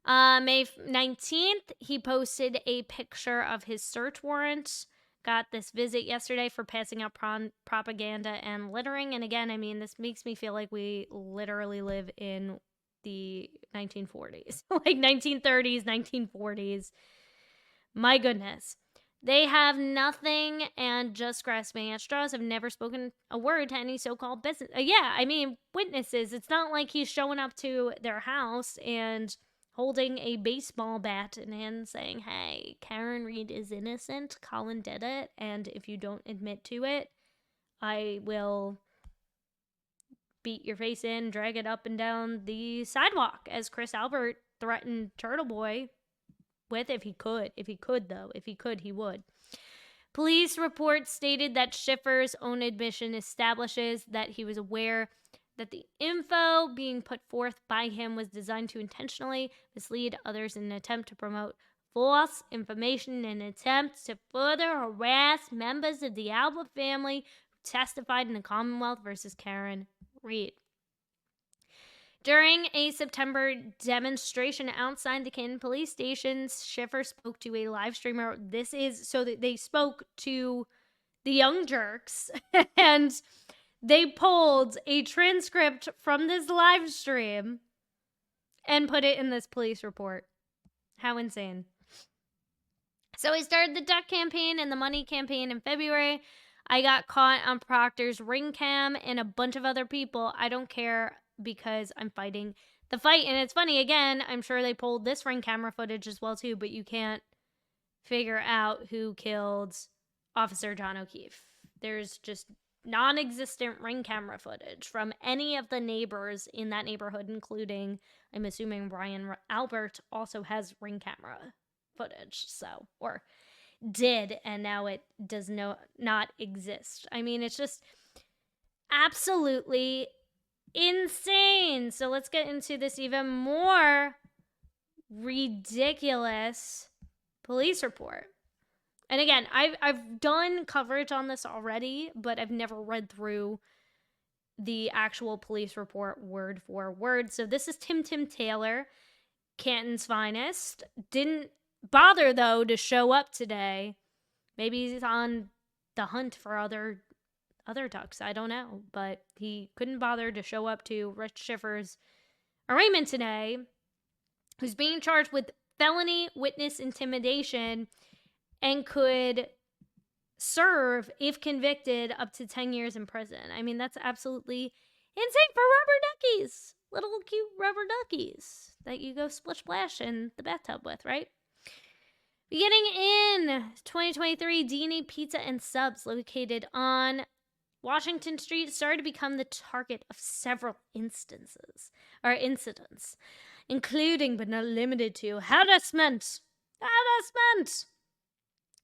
May 19th, he posted a picture of his search warrant. Got this visit yesterday for passing out propaganda and littering. And again, I mean, this makes me feel like we literally live in the 1940s. Like 1930s, 1940s. My goodness. They have nothing and just grasping at straws, have never spoken a word to any so-called business. Witnesses. It's not like he's showing up to their house and holding a baseball bat in hand saying, hey, Karen Reed is innocent, Colin did it, and if you don't admit to it, I will beat your face in, drag it up and down the sidewalk, as Chris Albert threatened Turtle Boy with if he could. If he could, though. If he could, he would. Police reports stated that Schiffer's own admission establishes that he was aware that the info being put forth by him was designed to intentionally mislead others in an attempt to promote false information in an attempt to further harass members of the Albert family who testified in the Commonwealth versus Karen Reed. During a September demonstration outside the Canton police stations, Schiffer spoke to a live streamer. This is so that they spoke to the young jerks and they pulled a transcript from this live stream and put it in this police report. How insane. So I started the Duck campaign and the Money campaign in February. I got caught on Proctor's ring cam and a bunch of other people. I don't care because I'm fighting the fight. And it's funny, again, I'm sure they pulled this ring camera footage as well too, but you can't figure out who killed Officer John O'Keefe. There's just non-existent ring camera footage from any of the neighbors in that neighborhood, including, I'm assuming, Brian Albert also has ring camera footage, so, or did, and now it does not exist. I mean, it's just absolutely insane. So let's get into this even more ridiculous police report. And again, I've done coverage on this already, but I've never read through the actual police report word for word. So this is Tim Taylor, Canton's finest. Didn't bother, though, to show up today. Maybe he's on the hunt for other ducks. I don't know. But he couldn't bother to show up to Rich Schiffer's arraignment today, who's being charged with felony witness intimidation and could serve, if convicted, up to 10 years in prison. I mean, that's absolutely insane for rubber duckies. Little cute rubber duckies that you go splish splash in the bathtub with, right? Beginning in 2023, D&A Pizza and Subs, located on Washington Street, started to become the target of several incidents, including but not limited to harassment.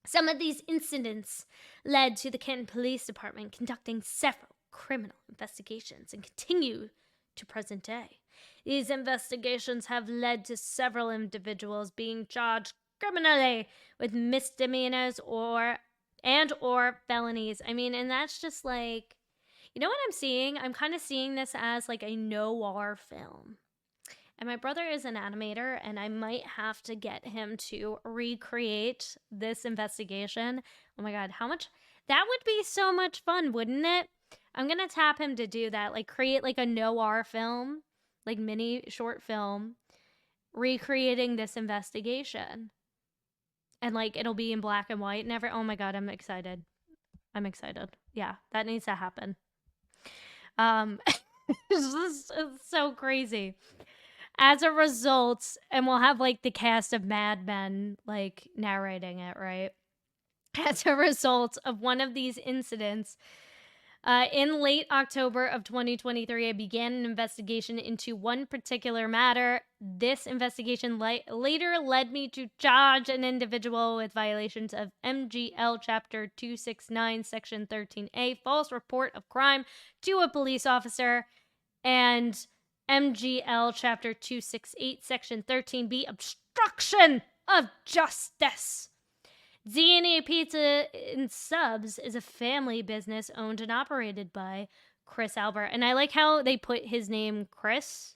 Some of these incidents led to the Canton Police Department conducting several criminal investigations and continue to present day. These investigations have led to several individuals being charged criminally with misdemeanors or felonies. I mean, and that's just like, you know what I'm seeing? I'm kind of seeing this as like a noir film. And my brother is an animator, and I might have to get him to recreate this investigation. Oh my God, how much? That would be so much fun, wouldn't it? I'm going to tap him to do that, like create like a noir film, like mini short film, recreating this investigation. And like, it'll be in black and white and oh my God, I'm excited. Yeah, that needs to happen. It's so crazy. As a result, and we'll have like the cast of Mad Men like narrating it, right? As a result of one of these incidents, in late October of 2023, I began an investigation into one particular matter. This investigation later led me to charge an individual with violations of MGL Chapter 269, Section 13A, false report of crime to a police officer, and MGL Chapter 268, Section 13B, obstruction of justice. D&A Pizza and Subs is a family business owned and operated by Chris Albert. And I like how they put his name Chris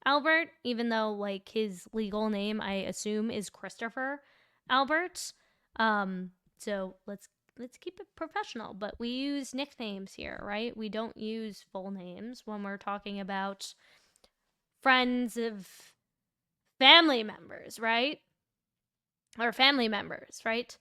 Albert, even though like his legal name, I assume, is Christopher Albert. So let's keep it professional, but we use nicknames here, right? We don't use full names when we're talking about friends of family members, right? Or family members, right?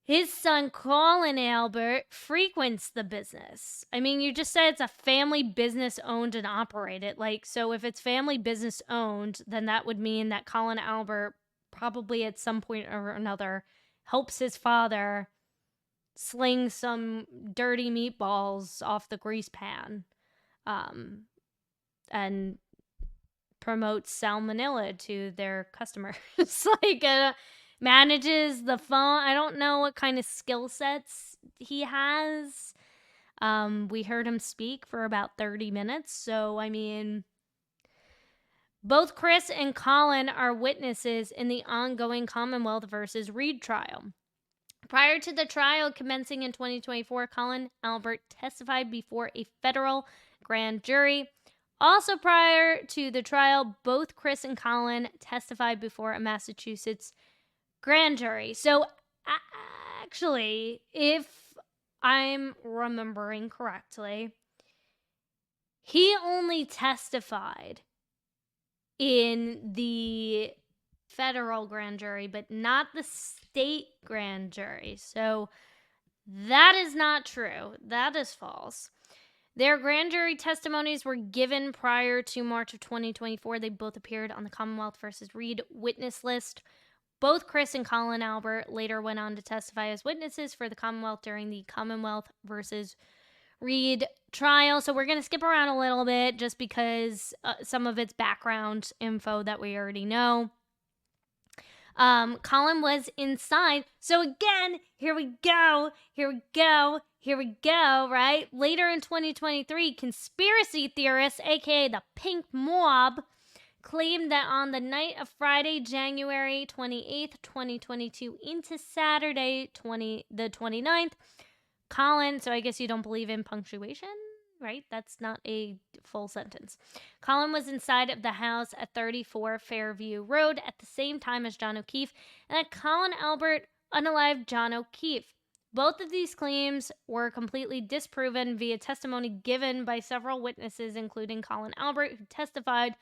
His son, Colin Albert, frequents the business. I mean, you just said it's a family business owned and operated. Like, so if it's family business owned, then that would mean that Colin Albert probably at some point or another helps his father sling some dirty meatballs off the grease pan. and promotes salmonella to their customers. Like, manages the phone. I don't know what kind of skill sets he has. We heard him speak for about 30 minutes. So, I mean, both Chris and Colin are witnesses in the ongoing Commonwealth versus Reed trial. Prior to the trial commencing in 2024, Colin Albert testified before a federal grand jury. Also prior to the trial, both Chris and Colin testified before a Massachusetts grand jury. So actually, if I'm remembering correctly, he only testified in the federal grand jury, but not the state grand jury. So that is not true. That is false. Their grand jury testimonies were given prior to March of 2024. They both appeared on the Commonwealth versus Reed witness list. Both Chris and Colin Albert later went on to testify as witnesses for the Commonwealth during the Commonwealth versus Reed trial. So we're going to skip around a little bit just because some of it's background info that we already know. Colin was inside. So again, here we go, right? Later in 2023, conspiracy theorists, aka the Pink Mob, claimed that on the night of Friday, January 28th, 2022 into Saturday, the 29th, Colin, so I guess you don't believe in punctuation, right? That's not a full sentence. Colin was inside of the house at 34 Fairview Road at the same time as John O'Keefe, and that Colin Albert unalived John O'Keefe. Both of these claims were completely disproven via testimony given by several witnesses, including Colin Albert, who testified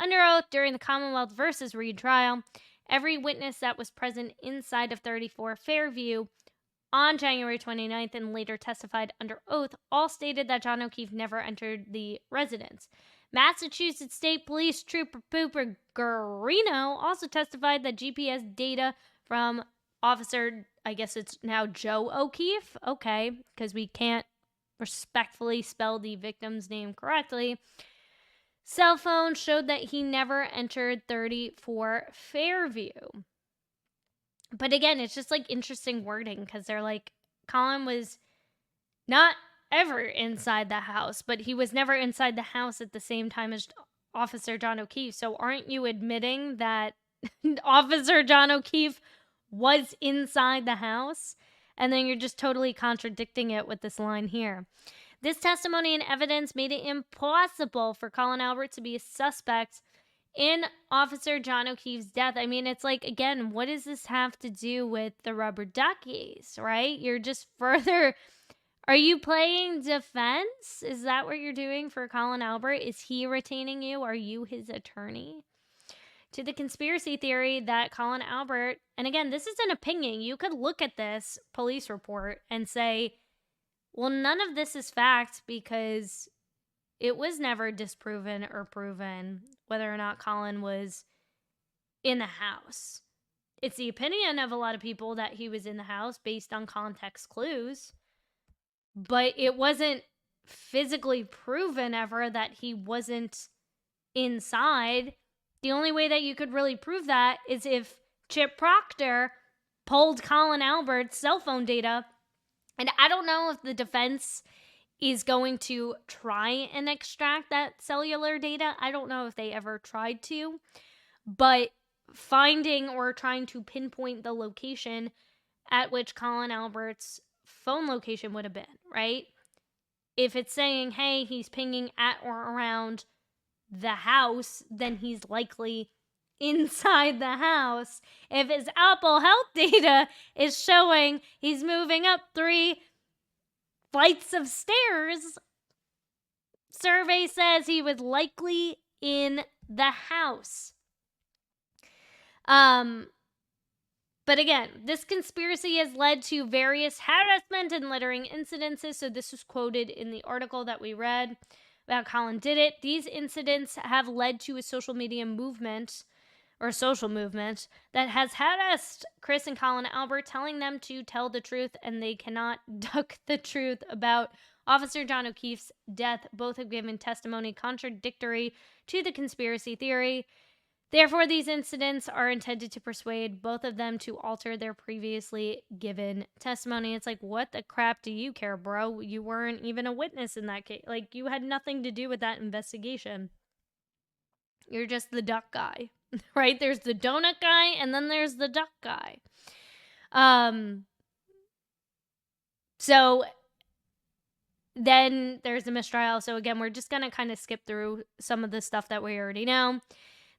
under oath during the Commonwealth versus Reed trial. Every witness that was present inside of 34 Fairview on January 29th and later testified under oath all stated that John O'Keefe never entered the residence. Massachusetts State Police Trooper Pooper Garino also testified that GPS data from Officer, I guess it's now Joe O'Keefe, okay, because we can't respectfully spell the victim's name correctly, cell phone showed that he never entered 34 Fairview. But again, it's just like interesting wording because they're like, Colin was not ever inside the house, but he was never inside the house at the same time as Officer John O'Keefe. So aren't you admitting that Officer John O'Keefe was inside the house? And then you're just totally contradicting it with this line here. This testimony and evidence made it impossible for Colin Albert to be a suspect in Officer John O'Keefe's death. I mean, it's like, again, what does this have to do with the rubber duckies, right? You're just further... Are you playing defense? Is that what you're doing for Colin Albert? Is he retaining you? Are you his attorney? To the conspiracy theory that Colin Albert... And again, this is an opinion. You could look at this police report and say, well, none of this is fact because it was never disproven or proven whether or not Colin was in the house. It's the opinion of a lot of people that he was in the house based on context clues, but it wasn't physically proven ever that he wasn't inside. The only way that you could really prove that is if Chip Proctor pulled Colin Albert's cell phone data. And I don't know if the defense is going to try and extract that cellular data. I don't know if they ever tried to, but finding or trying to pinpoint the location at which Colin Albert's phone location would have been, right? If it's saying, hey, he's pinging at or around the house, then he's likely inside the house. If his Apple Health data is showing he's moving up 3 flights of stairs, survey says he was likely in the house. But again, this conspiracy has led to various harassment and littering incidences. So this was quoted in the article that we read about Colin did it. These incidents have led to a social media movement or social movement that has harassed Chris and Colin Albert, telling them to tell the truth, and they cannot duck the truth about Officer John O'Keefe's death. Both have given testimony contradictory to the conspiracy theory. Therefore, these incidents are intended to persuade both of them to alter their previously given testimony. It's like, what the crap do you care, bro? You weren't even a witness in that case. Like, you had nothing to do with that investigation. You're just the duck guy, right? There's the donut guy, and then there's the duck guy. So then there's the mistrial. So again, we're just going to kind of skip through some of the stuff that we already know.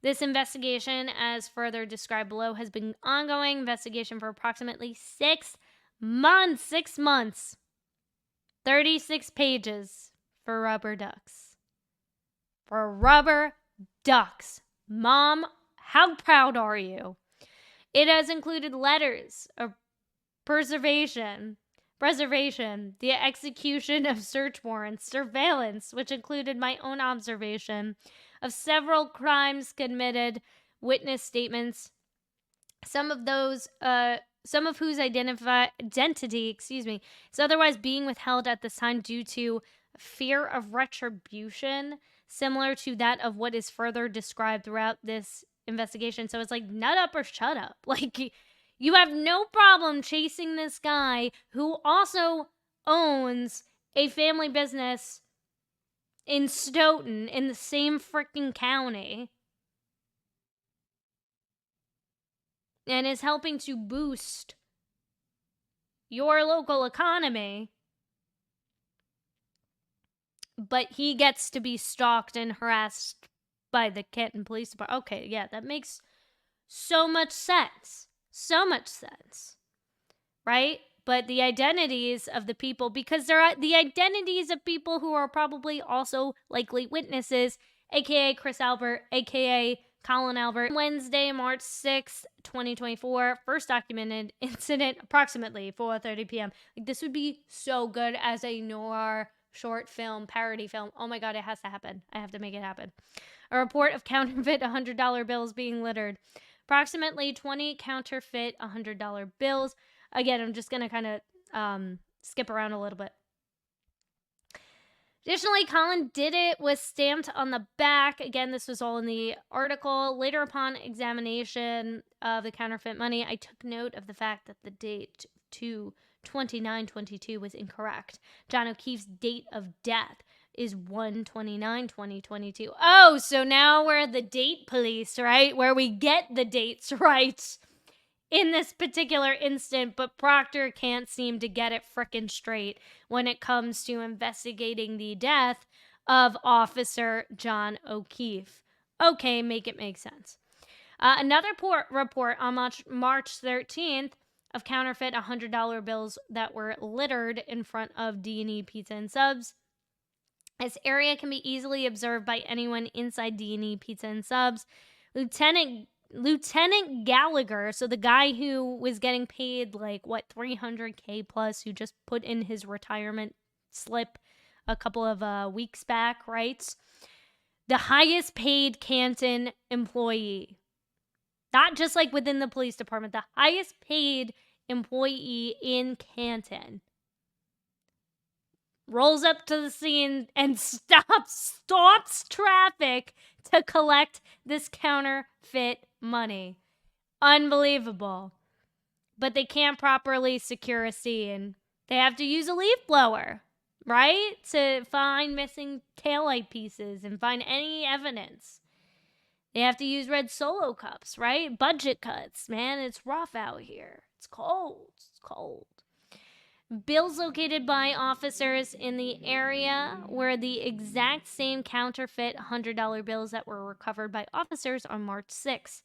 This investigation, as further described below, has been ongoing investigation for approximately 6 months. 6 months. 36 pages for rubber ducks. For rubber ducks. Mom, how proud are you? It has included letters of preservation, the execution of search warrants, surveillance, which included my own observation of several crimes committed, witness statements, some of whose identity is otherwise being withheld at this time due to fear of retribution, similar to that of what is further described throughout this investigation. So it's like, nut up or shut up. Like, you have no problem chasing this guy who also owns a family business in Stoughton in the same freaking county and is helping to boost your local economy, but he gets to be stalked and harassed by the Canton Police Department. Okay, yeah, that makes so much sense. So much sense. Right? But the identities of the people, because they're the identities of people who are probably also likely witnesses, aka Chris Albert, aka Colin Albert. Wednesday, March 6th, 2024, first documented incident, approximately 4:30 p.m. Like, this would be so good as a noir short film, parody film. Oh my god, it has to happen. I have to make it happen. A report of counterfeit $100 bills being littered. Approximately 20 counterfeit $100 bills. Again, I'm just going to kind of skip around a little bit. Additionally, Colin did it was stamped on the back. Again, this was all in the article. Later, upon examination of the counterfeit money, I took note of the fact that the date 2/29/22 was incorrect. John O'Keefe's date of death is 1/29/2022. Oh, so now we're the date police, right? Where we get the dates right in this particular instant, but Proctor can't seem to get it frickin' straight when it comes to investigating the death of Officer John O'Keefe. Okay, make it make sense. Another report on March 13th of counterfeit $100 bills that were littered in front of D&E Pizza and Subs. This area can be easily observed by anyone inside D&E Pizza and Subs. Lieutenant Gallagher, so the guy who was getting paid like $300K plus, who just put in his retirement slip a couple of weeks back, right? The highest paid Canton employee, not just like within the police department, the highest paid employee in Canton, rolls up to the scene and stops traffic to collect this counterfeit money. Unbelievable. But they can't properly secure a scene. They have to use a leaf blower, right? To find missing taillight pieces and find any evidence. They have to use red Solo cups, right? Budget cuts. Man, it's rough out here. It's cold. It's cold. Bills located by officers in the area were the exact same counterfeit $100 bills that were recovered by officers on March 6th.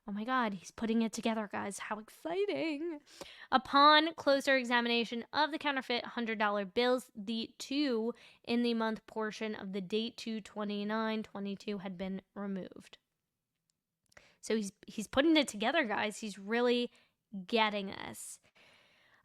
Oh my god, he's putting it together, guys. How exciting. Upon closer examination of the counterfeit $100 bills, the 2 in the month portion of the date 2/29/22 had been removed. So he's putting it together, guys. He's really getting this.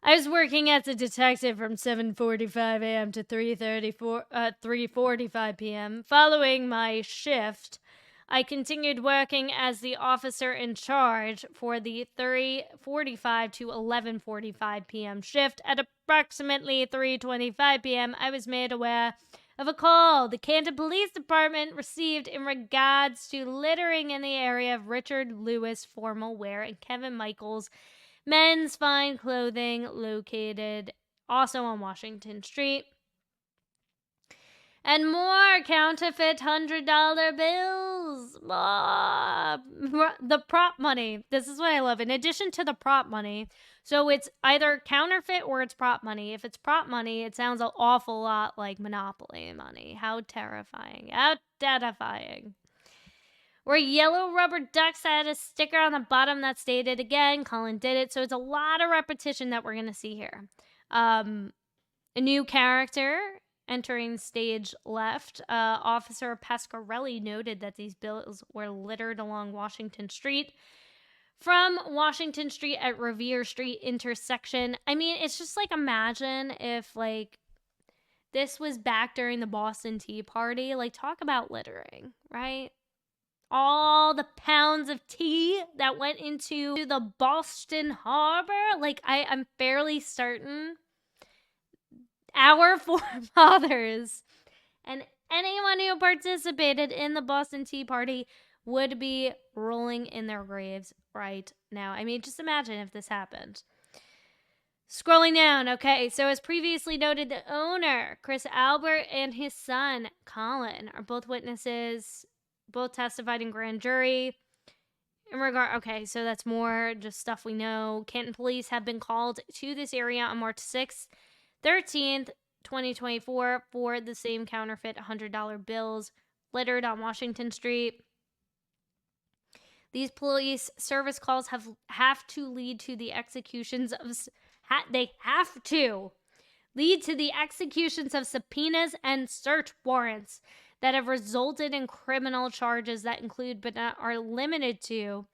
I was working as a detective from 7:45 a.m. to 3:45 p.m. Following my shift, I continued working as the officer in charge for the 3:45 to 11:45 p.m. shift. At approximately 3:25 p.m., I was made aware of a call the Canton Police Department received in regards to littering in the area of Richard Lewis Formal Wear and Kevin Michaels Men's Fine Clothing, located also on Washington Street. And more counterfeit $100 bills. The prop money. This is what I love. In addition to the prop money, so it's either counterfeit or it's prop money. If it's prop money, it sounds an awful lot like Monopoly money. How terrifying. How terrifying. Where yellow rubber ducks had a sticker on the bottom that stated again, Colin did it. So it's a lot of repetition that we're going to see here. A new character entering stage left. Officer Pasquarelli noted that these bills were littered along Washington Street from Washington Street at Revere Street intersection. I mean, it's just like, imagine if like this was back during the Boston Tea Party. Like, talk about littering, right? All the pounds of tea that went into the Boston Harbor. Like, I'm fairly certain our forefathers and anyone who participated in the Boston Tea Party would be rolling in their graves right now. I mean, just imagine if this happened. Scrolling down, okay, so as previously noted, the owner, Chris Albert, and his son, Colin, are both witnesses, both testified in grand jury. Okay, so that's more just stuff we know. Canton police have been called to this area on March 6th, 13th, 2024 for the same counterfeit $100 bills littered on Washington Street. These police service calls have to lead to the executions of subpoenas and search warrants that have resulted in criminal charges that include but not are limited to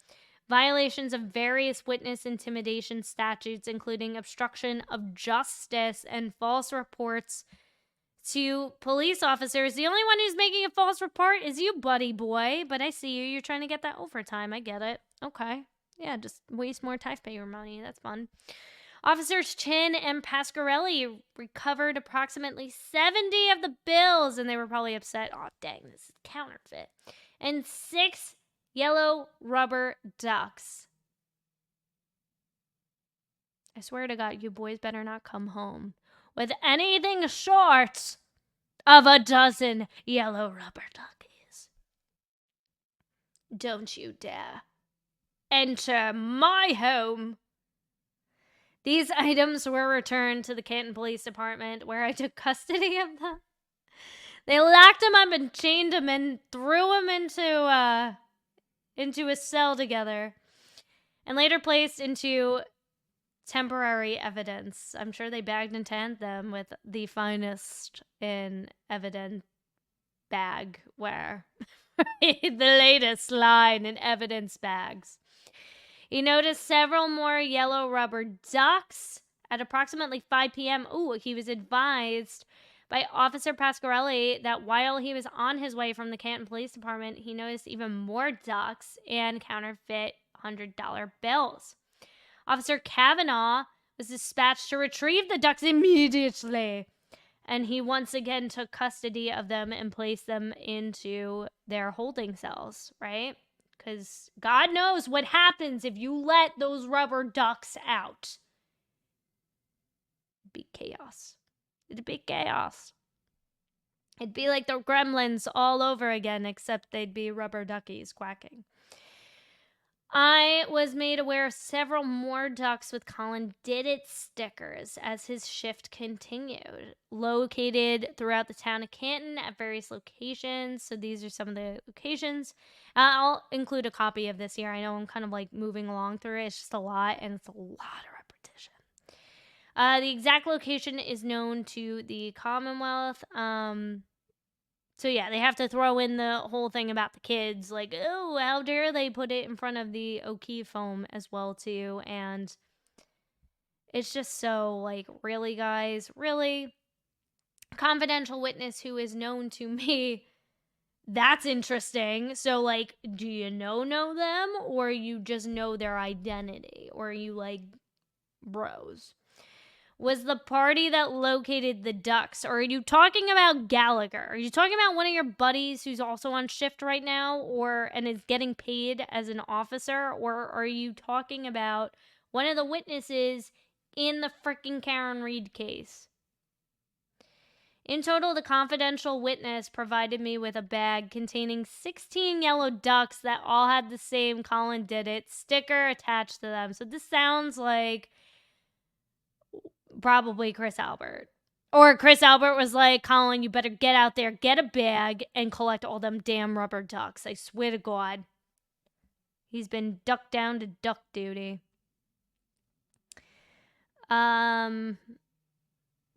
violations of various witness intimidation statutes, including obstruction of justice and false reports to police officers. The only one who's making a false report is you, buddy boy, but I see you. You're trying to get that overtime. I get it. Okay. Yeah, just waste more taxpayer money. That's fun. Officers Chin and Pasquarelli recovered approximately 70 of the bills, and they were probably upset. Oh, dang, this is counterfeit. And 6 yellow rubber ducks. I swear to God, you boys better not come home with anything short of a dozen yellow rubber duckies. Don't you dare enter my home. These items were returned to the Canton Police Department, where I took custody of them. They locked them up and chained them and threw them into a cell together, and later placed into temporary evidence. I'm sure they bagged and tanned them with the finest in evidence bagware. The latest line in evidence bags. He noticed several more yellow rubber ducks at approximately 5 p.m. He was advised by Officer Pasquarelli that while he was on his way from the Canton Police Department, he noticed even more ducks and counterfeit $100 bills. Officer Kavanaugh was dispatched to retrieve the ducks immediately, and he once again took custody of them and placed them into their holding cells, right? Because God knows what happens if you let those rubber ducks out. It'd be chaos. It'd be chaos. It'd be like the Gremlins all over again, except they'd be rubber duckies quacking. I was made aware of several more ducks with Colin Did It stickers as his shift continued, located throughout the town of Canton at various locations. So these are some of the locations. I'll include a copy of this here. I know I'm kind of like moving along through it. It's just a lot, and it's a lot of repetition. The exact location is known to the Commonwealth. So yeah, they have to throw in the whole thing about the kids, like, oh, how dare they put it in front of the O'Keefe home as well too, and it's just so like, really, guys, really? Confidential witness who is known to me That's interesting. So, like, do you know them, or you just know their identity, or are you like bros? Was the party that located the Ducks, or are you talking about Gallagher? Are you talking about one of your buddies who's also on shift right now, and is getting paid as an officer, or are you talking about one of the witnesses in the freaking Karen Reed case? In total, the confidential witness provided me with a bag containing 16 yellow ducks that all had the same Colin did it sticker attached to them. So this sounds like probably Chris Albert. Or Chris Albert was like, Colin, you better get out there, get a bag, and collect all them damn rubber ducks. I swear to God. He's been ducked down to duck duty.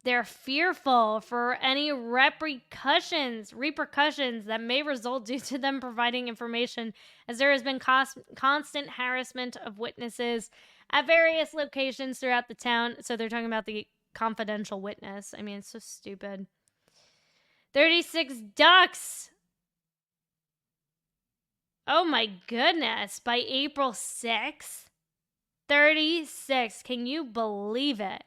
They're fearful for any repercussions that may result due to them providing information, as there has been constant harassment of witnesses at various locations throughout the town. So they're talking about the confidential witness. I mean, it's so stupid. 36 ducks. Oh my goodness. By April 6th. 36. Can you believe it?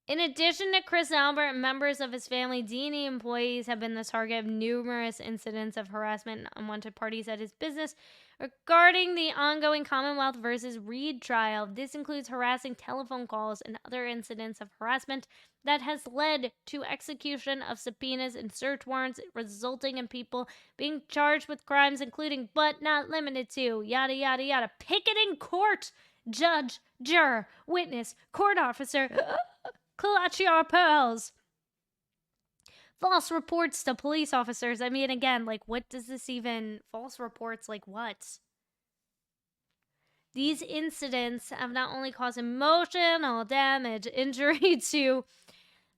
In addition to Chris Albert, members of his family, D&E employees have been the target of numerous incidents of harassment and unwanted parties at his business regarding the ongoing Commonwealth versus Reed trial. This includes harassing telephone calls and other incidents of harassment that has led to execution of subpoenas and search warrants, resulting in people being charged with crimes including, but not limited to, yada, yada, yada, picketing court, judge, juror, witness, court officer, clutching our pearls. False reports to police officers. I mean, again, like, what does this even... False reports, like what? These incidents have not only caused emotional damage, injury to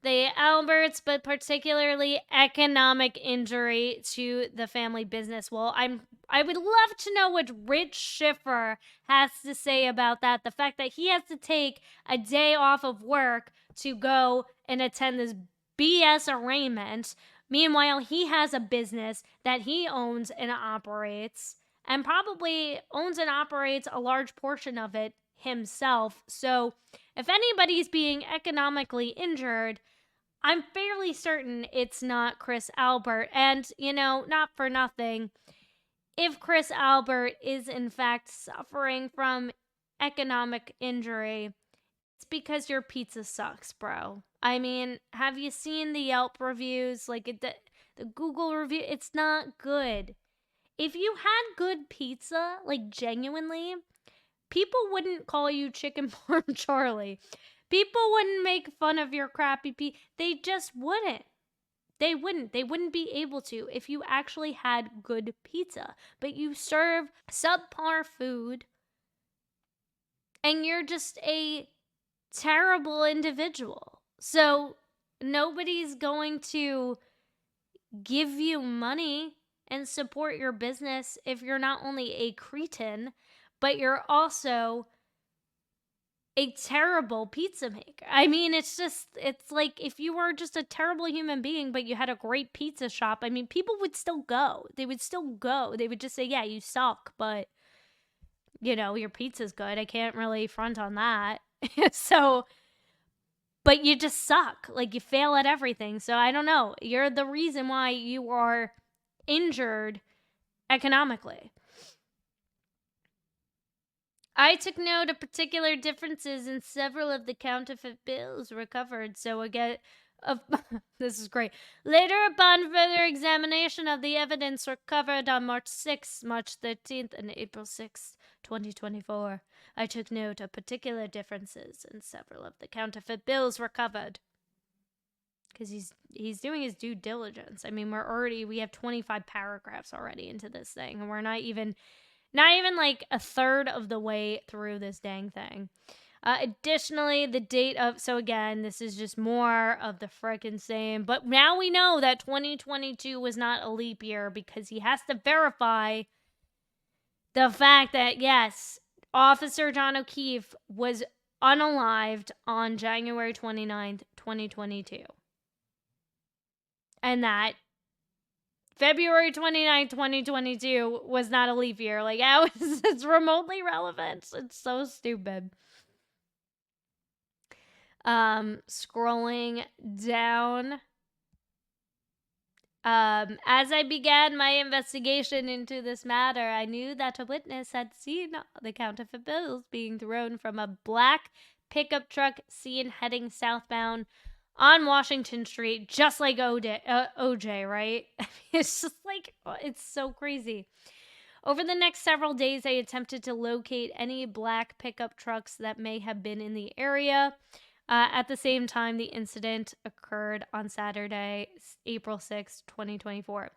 the Alberts, but particularly economic injury to the family business. Well, I would love to know what Rich Schiffer has to say about that. The fact that he has to take a day off of work to go and attend this BS arraignment. Meanwhile, he has a business that he owns and operates, and probably owns and operates a large portion of it himself. So if anybody's being economically injured, I'm fairly certain it's not Chris Albert. And, you know, not for nothing, if Chris Albert is in fact suffering from economic injury, it's because your pizza sucks, bro. I mean, have you seen the Yelp reviews? Like, the Google review? It's not good. If you had good pizza, like, genuinely, people wouldn't call you Chicken Parm Charlie. People wouldn't make fun of your crappy pizza. They just wouldn't. They wouldn't be able to if you actually had good pizza. But you serve subpar food, and you're just a terrible individual. So nobody's going to give you money and support your business if you're not only a cretin, but you're also a terrible pizza maker. I mean, it's like if you were just a terrible human being, but you had a great pizza shop, I mean, people would still go. They would still go. They would just say, yeah, you suck, but, you know, your pizza's good. I can't really front on that. So, but you just suck. Like, you fail at everything. So, I don't know. You're the reason why you are injured economically. I took note of particular differences in several of the counterfeit bills recovered. So again, this is great. Later, upon further examination of the evidence recovered on March 6th, March 13th, and April 6th, 2024, I took note of particular differences in several of the counterfeit bills recovered. Because he's doing his due diligence. I mean, we have 25 paragraphs already into this thing, and we're not even like a third of the way through this dang thing. Additionally, the date of... So again, this is just more of the frickin' same. But now we know that 2022 was not a leap year because he has to verify the fact that, yes, Officer John O'Keefe was unalived on January 29th, 2022. and that February 29, 2022 was not a leap year. Like, how is this remotely relevant? It's so stupid. Scrolling down. As I began my investigation into this matter, I knew that a witness had seen the counterfeit bills being thrown from a black pickup truck seen heading southbound on Washington Street, just like OJ, right? It's just like, it's so crazy. Over the next several days, I attempted to locate any black pickup trucks that may have been in the area. At the same time, the incident occurred on Saturday, April 6, 2024.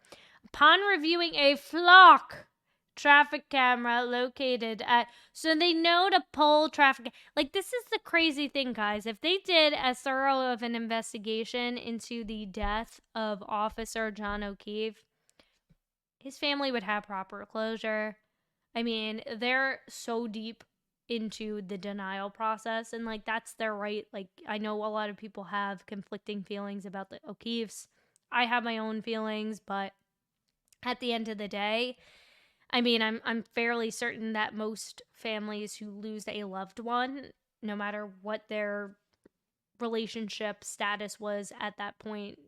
Upon reviewing a flock traffic camera located at, so they know to pull traffic. Like, this is the crazy thing, guys. If they did as thorough of an investigation into the death of Officer John O'Keefe, his family would have proper closure. I mean, they're so deep into the denial process, and like, that's their right. Like, I know a lot of people have conflicting feelings about the O'Keefes. I have my own feelings, but at the end of the day, I mean, I'm fairly certain that most families who lose a loved one, no matter what their relationship status was at that point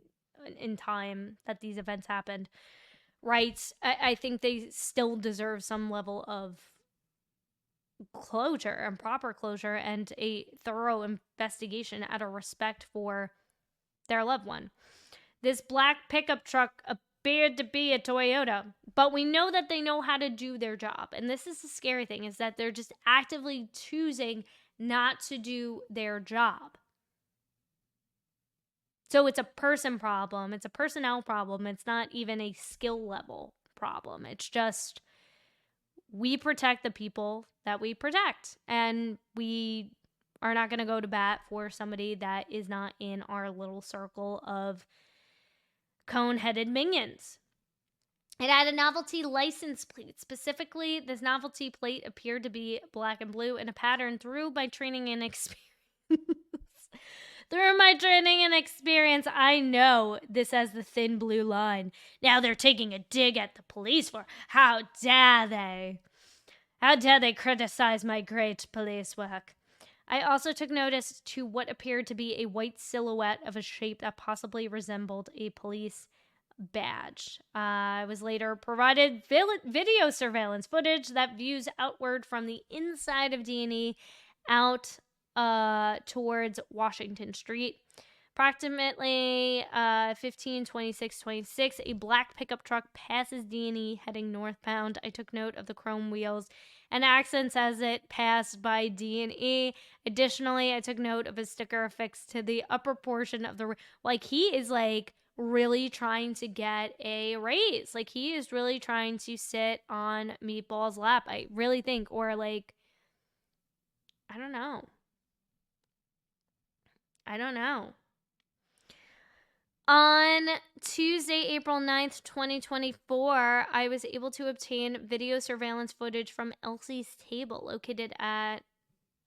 in time that these events happened, right? I think they still deserve some level of closure and proper closure and a thorough investigation out of respect for their loved one. This black pickup truck appeared to be a Toyota, but we know that they know how to do their job. And this is the scary thing, is that they're just actively choosing not to do their job. So it's a person problem. It's a personnel problem. It's not even a skill level problem. It's just, we protect the people that we protect, and we are not going to go to bat for somebody that is not in our little circle of cone-headed minions. It had a novelty license plate. Specifically, this novelty plate appeared to be black and blue in a pattern. Through my training and experience, I know this as the thin blue line. Now they're taking a dig at the police for how dare they? How dare they criticize my great police work? I also took notice to what appeared to be a white silhouette of a shape that possibly resembled a police badge. I was later provided video surveillance footage that views outward from the inside of D&E out towards Washington Street. Approximately 15:26:26, a black pickup truck passes D&E heading northbound. I took note of the chrome wheels and accents as it passed by D&E. Additionally, I took note of a sticker affixed to the upper portion of the, like, he is like really trying to get a raise. Like, he is really trying to sit on Meatball's lap, I really think, or like, I don't know. On Tuesday, April 9th, 2024, I was able to obtain video surveillance footage from Elsie's Table, located at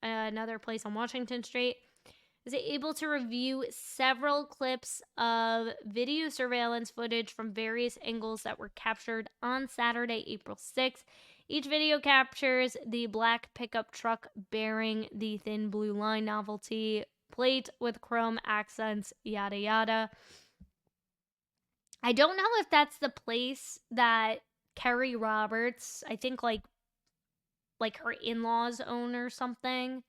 another place on Washington Street. I was able to review several clips of video surveillance footage from various angles that were captured on Saturday, April 6th. Each video captures the black pickup truck bearing the thin blue line novelty plate with chrome accents, yada yada. I don't know if that's the place that Kerry Roberts, I think like her in-laws own or something.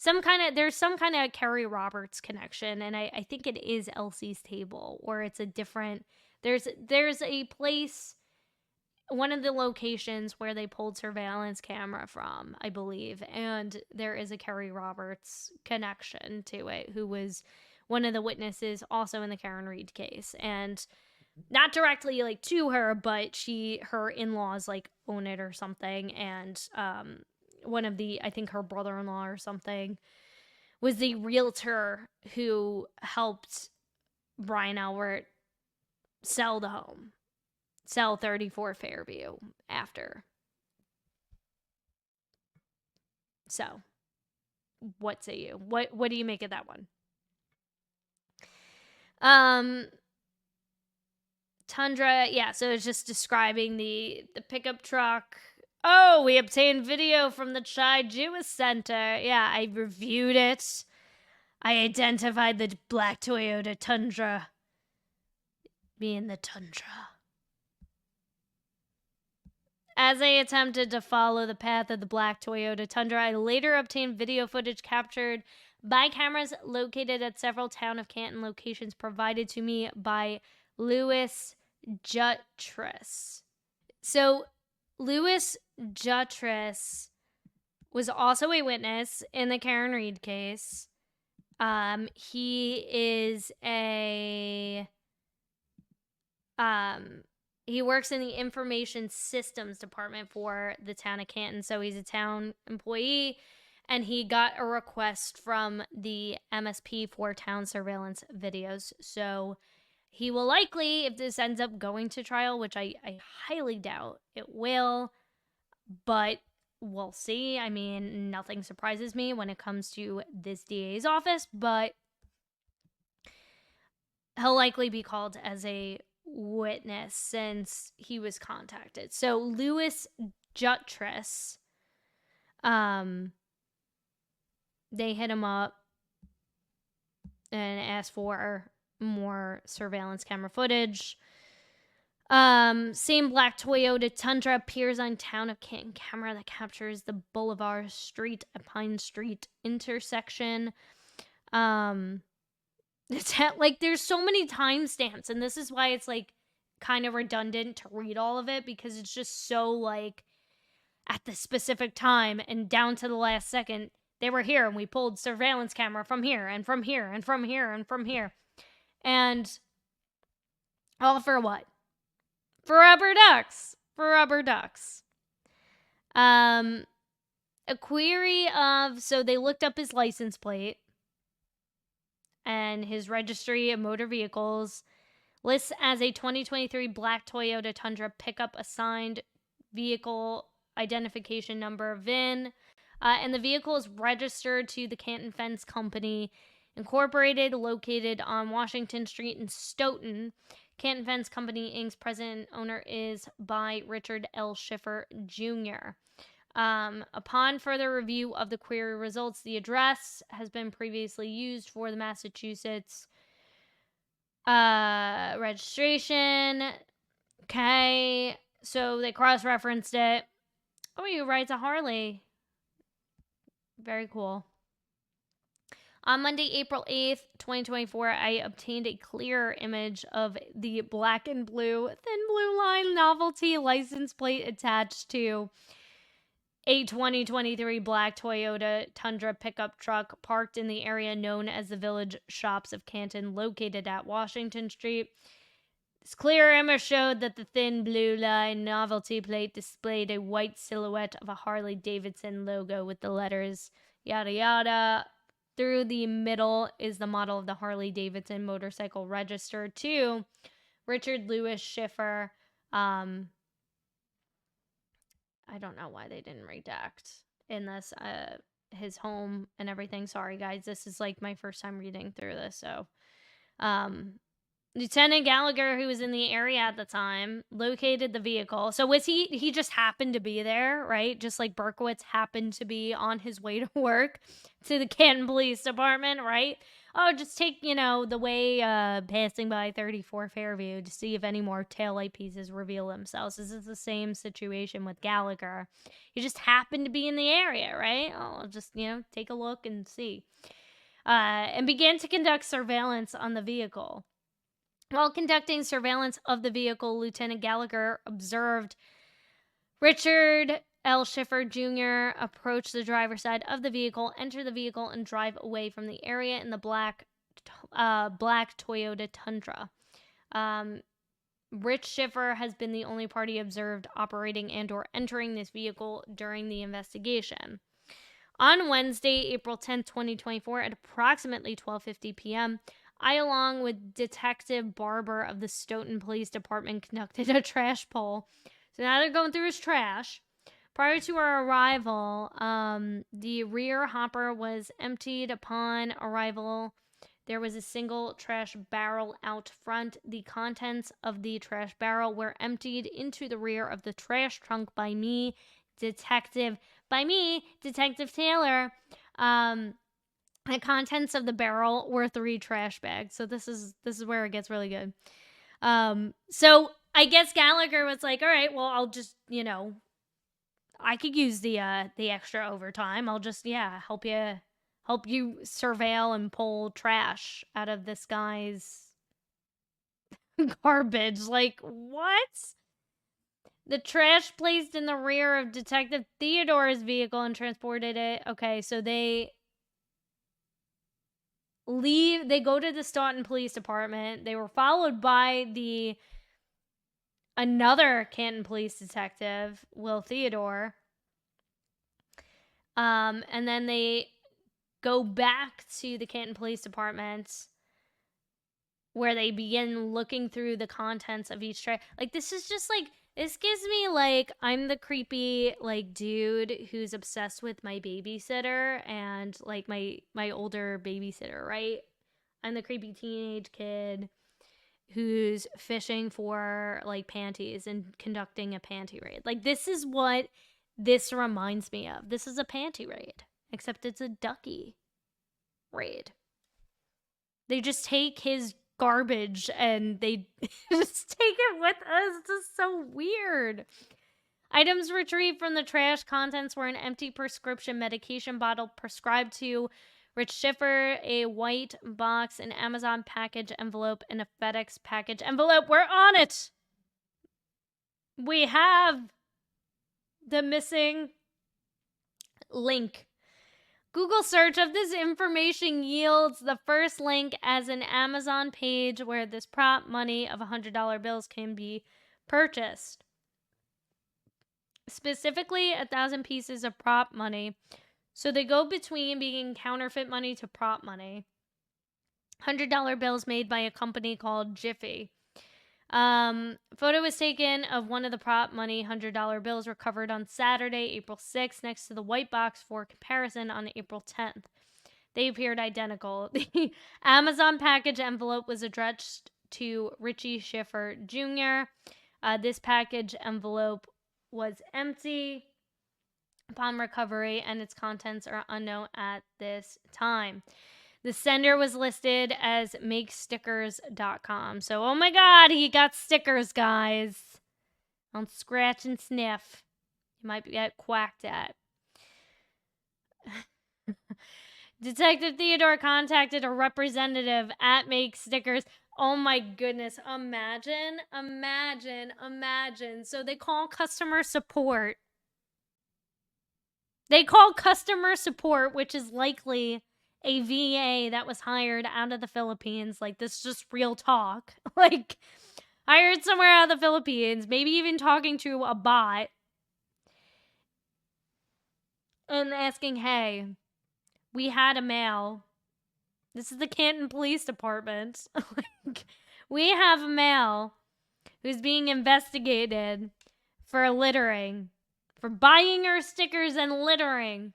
There's some kind of Kerry Roberts connection, and I think it is Elsie's Table, or it's a different, there's a place, one of the locations where they pulled surveillance camera from, I believe, and there is a Kerry Roberts connection to it, who was one of the witnesses also in the Karen Reed case, and not directly like to her, but her in-laws like own it or something, and one of the, I think her brother-in-law or something, was the realtor who helped Brian Albert sell the home, sell 34 Fairview after. So, what say you? What do you make of that one? Tundra, yeah, so it's just describing the pickup truck. Oh, we obtained video from the Chai Jewish Center. Yeah, I reviewed it. I identified the black Toyota Tundra being the Tundra. As I attempted to follow the path of the black Toyota Tundra, I later obtained video footage captured by cameras located at several Town of Canton locations provided to me by Louis Jutras. So, Louis Jutras was also a witness in the Karen Reed case. He is he works in the information systems department for the Town of Canton, so he's a town employee, and he got a request from the MSP for town surveillance videos. So he will likely, if this ends up going to trial, which I highly doubt it will, but we'll see. I mean, nothing surprises me when it comes to this DA's office, but he'll likely be called as a witness since he was contacted. So Louis Jutras, they hit him up and asked for more surveillance camera footage. Same black Toyota Tundra appears on Town of Canton camera that captures the Boulevard Street and Pine Street intersection. It's like there's so many timestamps, and this is why it's like kind of redundant to read all of it, because it's just so like at the specific time and down to the last second they were here, and we pulled surveillance camera from here and from here and from here and from here, and all for what? For rubber ducks. For rubber ducks. A query of, so they looked up his license plate and his registry of motor vehicles lists as a 2023 black Toyota Tundra pickup assigned vehicle identification number VIN, and the vehicle is registered to the Canton Fence Company Incorporated, located on Washington Street in Stoughton. Canton Fence Company Inc.'s present owner is by Richard L. Schiffer Jr. Upon further review of the query results, the address has been previously used for the Massachusetts registration. Okay, so they cross-referenced it. Oh, he rides a Harley. Very cool. On Monday, April 8th, 2024, I obtained a clearer image of the black and blue thin blue line novelty license plate attached to a 2023 black Toyota Tundra pickup truck parked in the area known as the Village Shops of Canton, located at Washington Street. This clear image showed that the thin blue line novelty plate displayed a white silhouette of a Harley Davidson logo with the letters yada yada. Through the middle is the model of the Harley Davidson motorcycle registered to Richard Louis Schiffer. I don't know why they didn't redact in this, his home and everything. Sorry, guys. This is like my first time reading through this. So, Lieutenant Gallagher, who was in the area at the time, located the vehicle. So was he just happened to be there, right? Just like Berkowitz happened to be on his way to work to the Canton Police Department, right? Oh, just take, the way passing by 34 Fairview to see if any more taillight pieces reveal themselves. This is the same situation with Gallagher. He just happened to be in the area, right? Oh, just, take a look and see. And began to conduct surveillance on the vehicle. While conducting surveillance of the vehicle, Lieutenant Gallagher observed Richard L. Schiffer Jr. approach the driver's side of the vehicle, enter the vehicle, and drive away from the area in the black Toyota Tundra. Rich Schiffer has been the only party observed operating and or entering this vehicle during the investigation. On Wednesday, April 10th, 2024, at approximately 12:50 p.m., I, along with Detective Barber of the Stoughton Police Department, conducted a trash pull. So now they're going through his trash. Prior to our arrival, the rear hopper was emptied. Upon arrival, There was a single trash barrel out front. The contents of the trash barrel were emptied into the rear of the trash trunk by me, Detective Taylor. The contents of the barrel were 3 trash bags. So this is where it gets really good. So I guess Gallagher was like, all right, well, I'll just, I could use the extra overtime. I'll just, help you surveil and pull trash out of this guy's garbage. Like, what? The trash placed in the rear of Detective Theodore's vehicle and transported it. Okay, so they go to the Staunton Police Department. They were followed by another Canton Police Detective, Will Theodore. And then they go back to the Canton Police Department where they begin looking through the contents of each tray. Like, this is just like, this gives me like, I'm the creepy like dude who's obsessed with my babysitter and like my older babysitter, right? I'm the creepy teenage kid who's fishing for like panties and conducting a panty raid. Like, this is what this reminds me of. This is a panty raid, except it's a Duckie raid. They just take his garbage and they just take it with us. This is so weird. Items retrieved from the trash contents were an empty prescription medication bottle prescribed to Rich Schiffer, a white box, an Amazon package envelope, and a FedEx package envelope. We're on it. We have the missing link. Google search of this information yields the first link as an Amazon page where this prop money of $100 bills can be purchased. Specifically, 1,000 pieces of prop money. So they go between being counterfeit money to prop money. $100 bills made by a company called Jiffy. Photo was taken of one of the prop money $100 bills recovered on Saturday, April 6th, next to the white box for comparison on April 10th. They appeared identical. The Amazon package envelope was addressed to Richie Schiffer Jr. This package envelope was empty upon recovery, and its contents are unknown at this time. The sender was listed as makestickers.com. So, oh my God, he got stickers, guys. On Scratch and Sniff. You might get quacked at. Detective Theodore contacted a representative at Make Stickers. Oh my goodness. Imagine. So they call customer support. Which is likely a VA that was hired out of the Philippines. Like, this is just real talk. Like, hired somewhere out of the Philippines, maybe even talking to a bot and asking, hey, we had a male. This is the Canton Police Department. Like, we have a male who's being investigated for littering, for buying our stickers and littering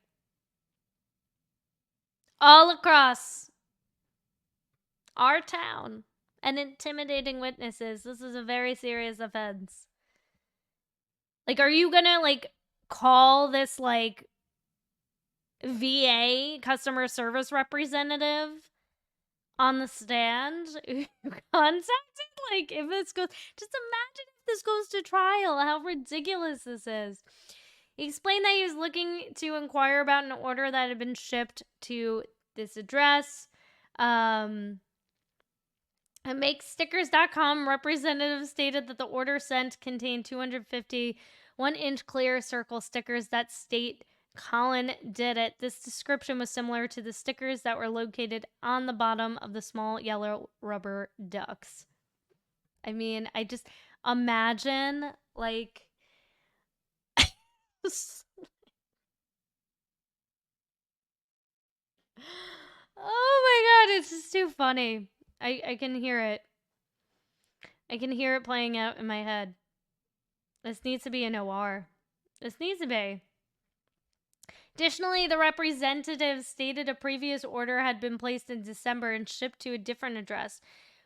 all across our town and intimidating witnesses. This is a very serious offense. Like, are you gonna, like, call this, like, VA customer service representative on the stand who contacted? Like, if this goes, just imagine if this goes to trial, how ridiculous this is. He explained that he was looking to inquire about an order that had been shipped to this address. At MakeStickers.com, representative stated that the order sent contained 250 1-inch clear circle stickers that state Colin did it. This description was similar to the stickers that were located on the bottom of the small yellow rubber ducks. I mean, I just imagine, like, oh my God, it's just too funny. I can hear it. I can hear it playing out in my head. This needs to be a noir. This needs to be. Additionally, the representative stated a previous order had been placed in December and shipped to a different address.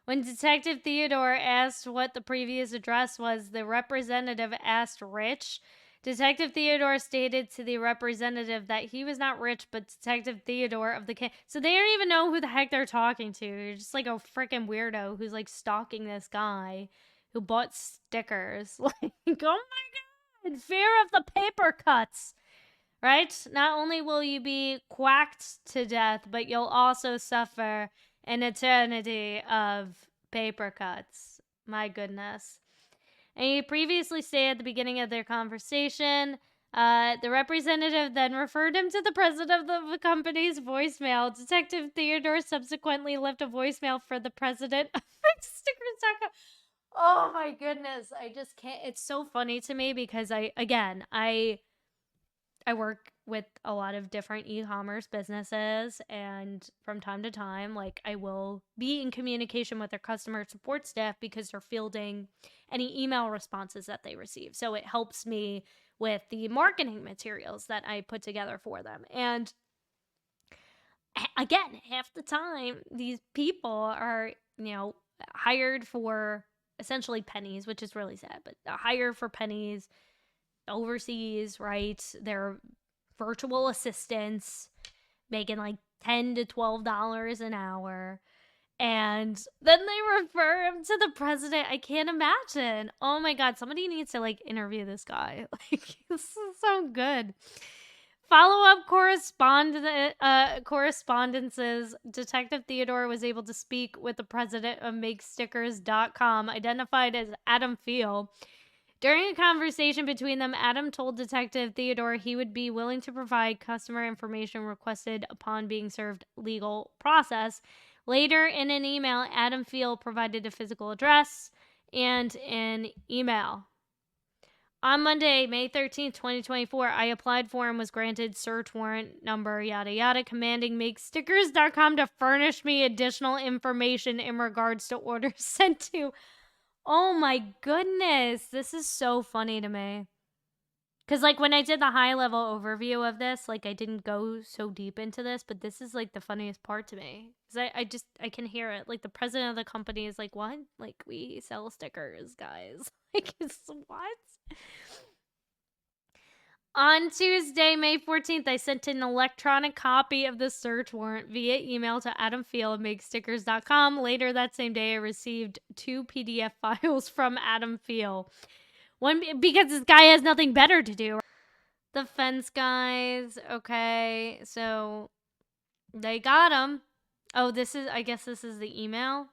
When Detective Theodore asked what the previous address was, the representative asked Rich. Detective Theodore stated to the representative that he was not Rich, but Detective Theodore of the So they don't even know who the heck they're talking to. You're just like a freaking weirdo who's like stalking this guy who bought stickers. Like, oh my god, fear of the paper cuts. Right? Not only will you be quacked to death, but you'll also suffer an eternity of paper cuts. My goodness. And he previously stated at the beginning of their conversation, the representative then referred him to the president of the company's voicemail. Detective Theodore subsequently left a voicemail for the president of Stickers.com. Oh my goodness. I just can't. It's so funny to me because I work with a lot of different e-commerce businesses, and from time to time, like, I will be in communication with their customer support staff because they're fielding any email responses that they receive. So it helps me with the marketing materials that I put together for them. And again, half the time, these people are, hired for essentially pennies, which is really sad, but hired for pennies overseas, right? They're virtual assistants making like $10 to $12 an hour, and then they refer him to the president. I can't imagine. Oh my god, somebody needs to like interview this guy. Like, this is so good. Follow-up correspondences. Detective Theodore was able to speak with the president of MakeStickers.com, identified as Adam Field. During a conversation between them, Adam told Detective Theodore he would be willing to provide customer information requested upon being served legal process. Later in an email, Adam Field provided a physical address and an email. On Monday, May 13th, 2024, I applied for and was granted search warrant number yada yada, commanding MakeStickers.com to furnish me additional information in regards to orders sent to. Oh my goodness, this is so funny to me. Because, like, when I did the high-level overview of this, like, I didn't go so deep into this, but this is, like, the funniest part to me. Because I can hear it. Like, the president of the company is like, what? Like, we sell stickers, guys. Like, it's what? On Tuesday, May 14th, I sent an electronic copy of the search warrant via email to Adam Field of MakeStickers.com. Later that same day, I received 2 PDF files from Adam Field. One, because this guy has nothing better to do. The fence guys, okay, so they got him. Oh, I guess this is the email.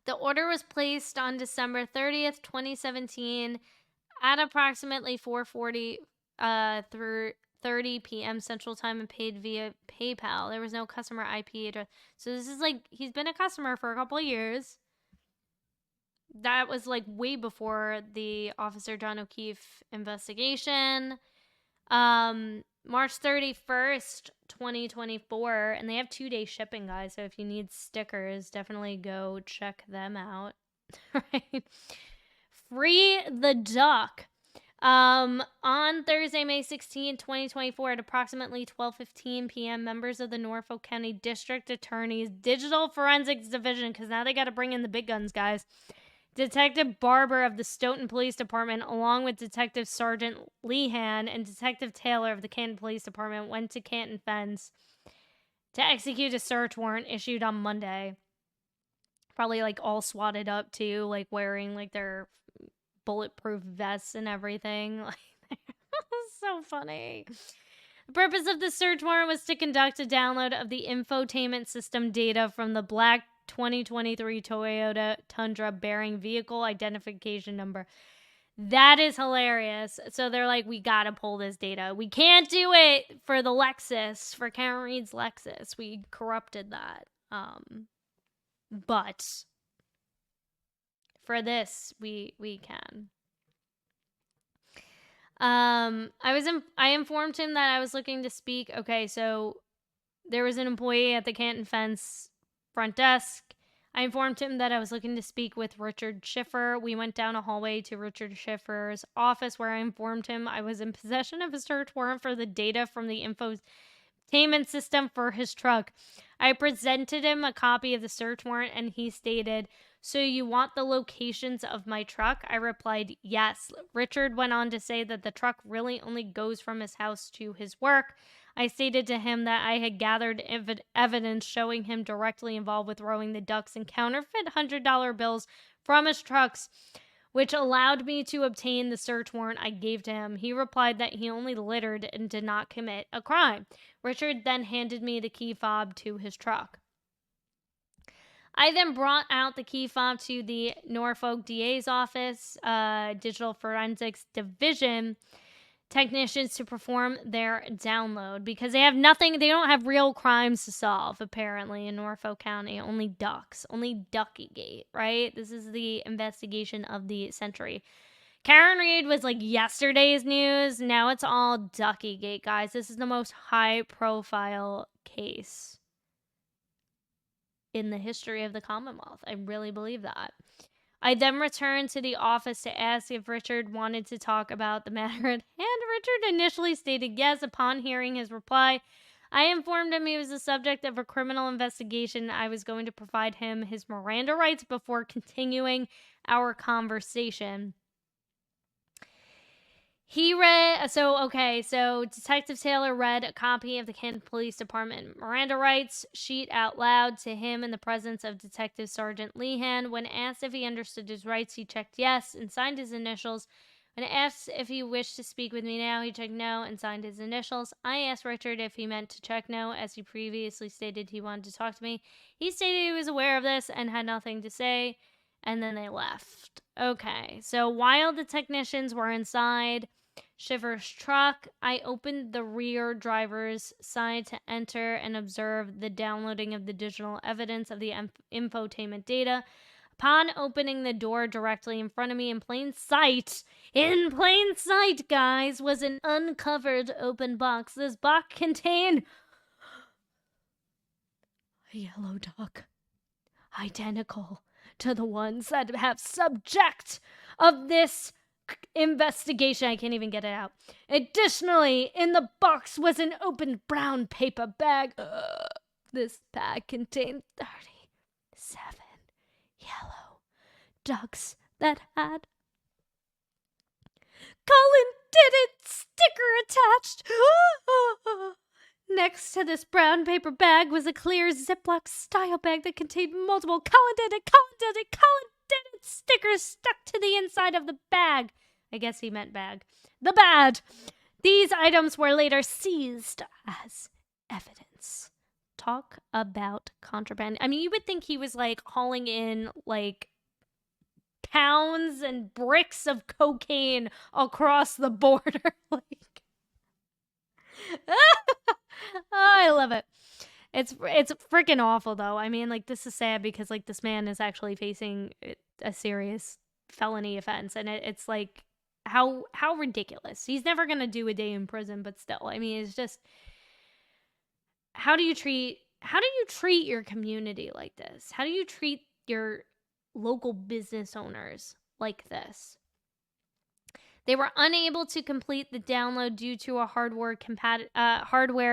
The order was placed on December 30th, 2017 at approximately 4:40 through 30 p.m. Central Time and paid via PayPal. There was no customer IP address. So this is like, he's been a customer for a couple of years. That was like way before the Officer John O'Keefe investigation. March 31st, 2024. And they have 2-day shipping, guys. So if you need stickers, definitely go check them out. Right? Free the Duck. On Thursday, May 16, 2024, at approximately 12:15 p.m., members of the Norfolk County District Attorney's Digital Forensics Division, because now they got to bring in the big guns, guys. Detective Barber of the Stoughton Police Department, along with Detective Sergeant Lehan and Detective Taylor of the Canton Police Department, went to Canton Fence to execute a search warrant issued on Monday. Probably like all swatted up too, like wearing like their bulletproof vests and everything. Like, so funny. The purpose of the search warrant was to conduct a download of the infotainment system data from the black 2023 Toyota Tundra bearing vehicle identification number. That is hilarious. So they're like, we gotta pull this data. We can't do it for the Lexus, for Karen Reed's Lexus. We corrupted that. But for this, we can. I informed him that I was looking to speak. Okay, so there was an employee at the Canton Fence front desk. I informed him that I was looking to speak with Richard Schiffer. We went down a hallway to Richard Schiffer's office, where I informed him I was in possession of a search warrant for the data from the infotainment system for his truck. I presented him a copy of the search warrant, and he stated, "So you want the locations of my truck?" I replied, "Yes." Richard went on to say that the truck really only goes from his house to his work. I stated to him that I had gathered evidence showing him directly involved with throwing the ducks and counterfeit $100 bills from his trucks, which allowed me to obtain the search warrant I gave to him. He replied that he only littered and did not commit a crime. Richard then handed me the key fob to his truck. I then brought out the key fob to the Norfolk DA's office, Digital Forensics Division, technicians to perform their download, because they have nothing, they don't have real crimes to solve, apparently, in Norfolk County. Only ducks, only Duckie Gate, right? This is the investigation of the century. Karen Reed was like yesterday's news. Now it's all Duckie Gate, guys. This is the most high profile case in the history of the Commonwealth. I really believe that. I then returned to the office to ask if Richard wanted to talk about the matter at hand. Richard initially stated yes. Upon hearing his reply, I informed him he was the subject of a criminal investigation. I was going to provide him his Miranda rights before continuing our conversation. He read, so Detective Taylor read a copy of the Canton Police Department Miranda rights sheet out loud to him in the presence of Detective Sergeant Lehan. When asked if he understood his rights, he checked yes and signed his initials. When asked if he wished to speak with me now, he checked no and signed his initials. I asked Richard if he meant to check no, as he previously stated he wanted to talk to me. He stated he was aware of this and had nothing to say, and then they left. Okay, so while the technicians were inside Schiffer's truck, I opened the rear driver's side to enter and observe the downloading of the digital evidence of the infotainment data. Upon opening the door directly in front of me, in plain sight, guys, was an uncovered open box. This box contained a yellow duck, identical to the ones that have subject of this investigation. I can't even get it out. Additionally, in the box was an open brown paper bag. This bag contained 37 yellow ducks that had Colin did it sticker attached. Next to this brown paper bag was a clear Ziploc style bag that contained multiple Colin did it stickers stuck to the inside of the bag. I guess he meant bag. The bag. These items were later seized as evidence. Talk about contraband. I mean, you would think he was like hauling in like pounds and bricks of cocaine across the border. Like, oh, I love it. It's freaking awful, though. I mean, like, this is sad because like this man is actually facing a serious felony offense, and it's like how ridiculous. He's never gonna do a day in prison, but still, I mean, it's just, how do you treat your community like this? How do you treat your local business owners like this? They were unable to complete the download due to a hardware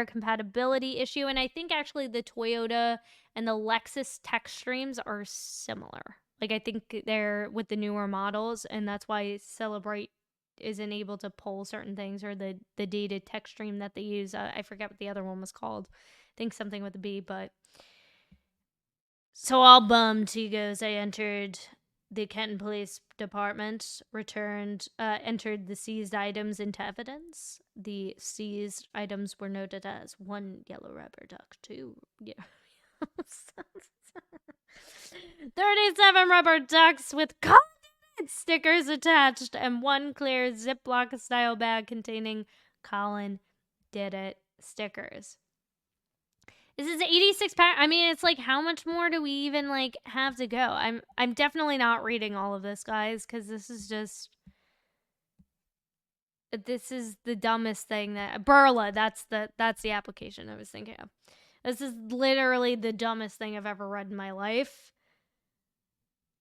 compatibility issue, and I think actually the Toyota and the Lexus tech streams are similar. Like, I think they're with the newer models, and that's why Celebrate isn't able to pull certain things, or the dated tech stream that they use. I forget what the other one was called. I think something with a B, but... So all bummed, he goes, I entered the Canton Police Department, entered the seized items into evidence. The seized items were noted as 1 yellow rubber duck, 2 37 rubber ducks with Colin stickers attached, and 1 clear Ziploc style bag containing Colin did it stickers. This is 86 pounds. I mean, it's like, how much more do we even like have to go? I'm definitely not reading all of this, guys, because this is the dumbest thing that Burla. That's the application I was thinking of. This is literally the dumbest thing I've ever read in my life.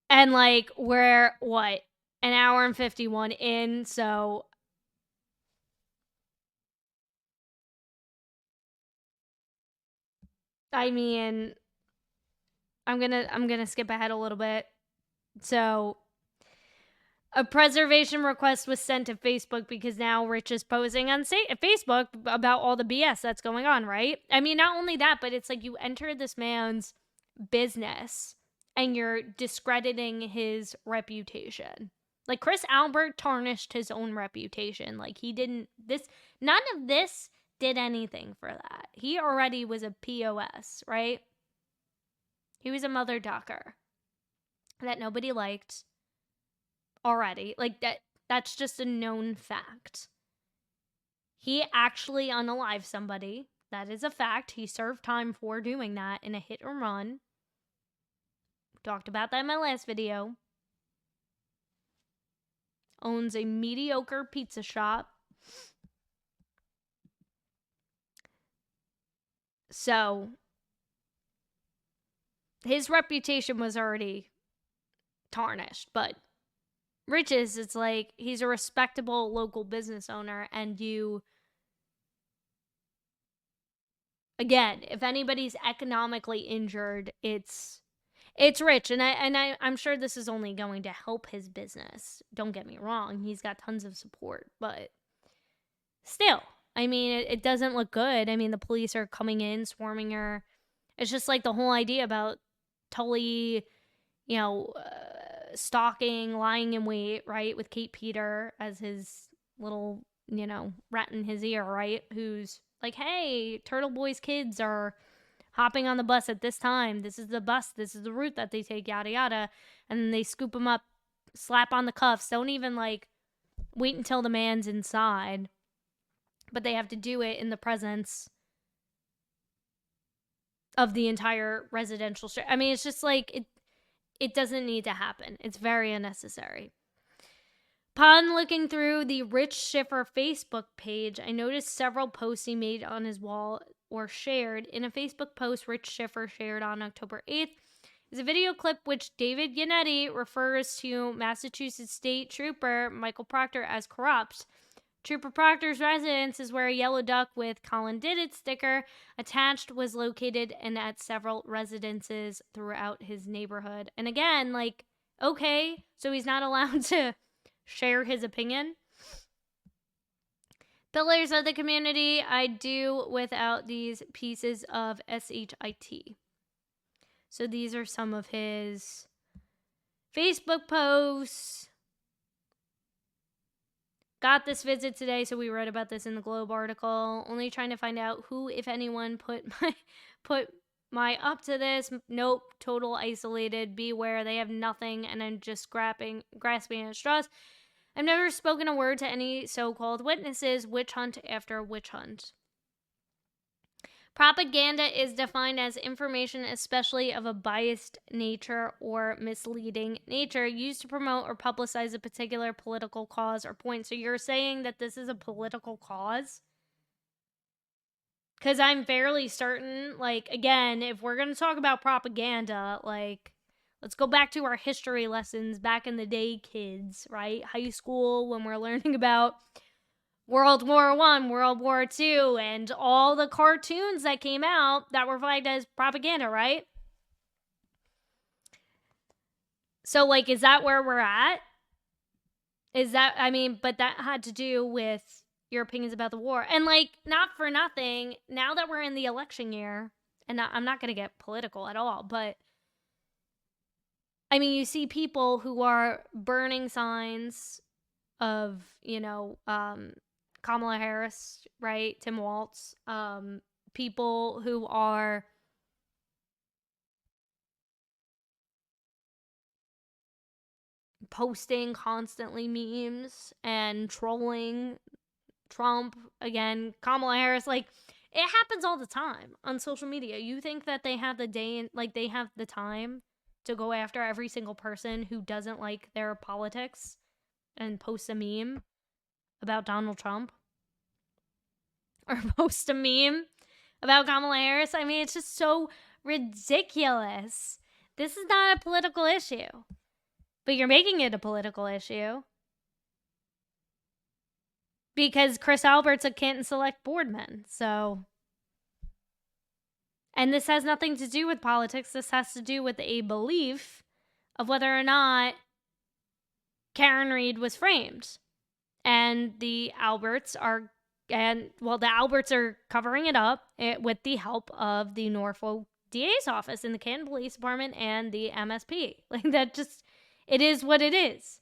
And like we're what, an hour and 51 in, so I mean, I'm gonna skip ahead a little bit. So a preservation request was sent to Facebook because now Rich is posing on Facebook about all the BS that's going on, right? I mean, not only that, but it's like you enter this man's business and you're discrediting his reputation. Like Chris Albert tarnished his own reputation. Like he didn't, none of this did anything for that. He already was a POS, right? He was a mother ducker that nobody liked already. Like that's just a known fact. He actually unalived somebody. That is a fact. He served time for doing that in a hit and run. Talked about that in my last video. Owns a mediocre pizza shop. So his reputation was already tarnished, but Rich's, it's like he's a respectable local business owner, and you, again, if anybody's economically injured, it's Rich, and I'm sure this is only going to help his business. Don't get me wrong, he's got tons of support, but still, I mean, it doesn't look good. I mean, the police are coming in, swarming her. It's just like the whole idea about Tully, stalking, lying in wait, right, with Kate Peter as his little, rat in his ear, right, who's like, hey, Turtle Boy's kids are hopping on the bus at this time. This is the bus. This is the route that they take, yada, yada. And then they scoop him up, slap on the cuffs. Don't even, like, wait until the man's inside. But they have to do it in the presence of the entire residential street. I mean, it's just like, it doesn't need to happen. It's very unnecessary. Upon looking through the Rich Schiffer Facebook page, I noticed several posts he made on his wall or shared. In a Facebook post Rich Schiffer shared on October 8th is a video clip which David Yannetti refers to Massachusetts State Trooper Michael Proctor as corrupt. Trooper Proctor's residence is where a yellow duck with Colin Did It sticker attached was located, and at several residences throughout his neighborhood. And again, like, okay, so he's not allowed to share his opinion. Pillars of the community, I do without these pieces of SHIT. So these are some of his Facebook posts. Got this visit today, so we read about this in the Globe article. Only trying to find out who, if anyone, put my up to this. Nope, total isolated. Beware, they have nothing, and I'm just grasping at straws. I've never spoken a word to any so-called witnesses. Witch hunt after witch hunt. Propaganda is defined as information, especially of a biased nature or misleading nature, used to promote or publicize a particular political cause or point. So you're saying that this is a political cause? Because I'm fairly certain, like, again, if we're going to talk about propaganda, like, let's go back to our history lessons back in the day, kids, right? High school, when we're learning about World War I, World War II, and all the cartoons that came out that were flagged as propaganda, right? So, like, is that where we're at? But that had to do with your opinions about the war. And, like, not for nothing, now that we're in the election year, and I'm not going to get political at all, but I mean, you see people who are burning signs of, Kamala Harris, right? Tim Walz. People who are posting constantly memes and trolling Trump. Again, Kamala Harris. Like, it happens all the time on social media. You think that they have the day, like, they have the time to go after every single person who doesn't like their politics and post a meme about Donald Trump? Or post a meme about Kamala Harris? I mean, it's just so ridiculous. This is not a political issue. But you're making it a political issue. Because Chris Albert's a Canton Select boardman, so... And this has nothing to do with politics. This has to do with a belief of whether or not Karen Read was framed. And the Alberts are covering it up with the help of the Norfolk DA's office and the Canton Police Department and the MSP. Like, that just, it is what it is.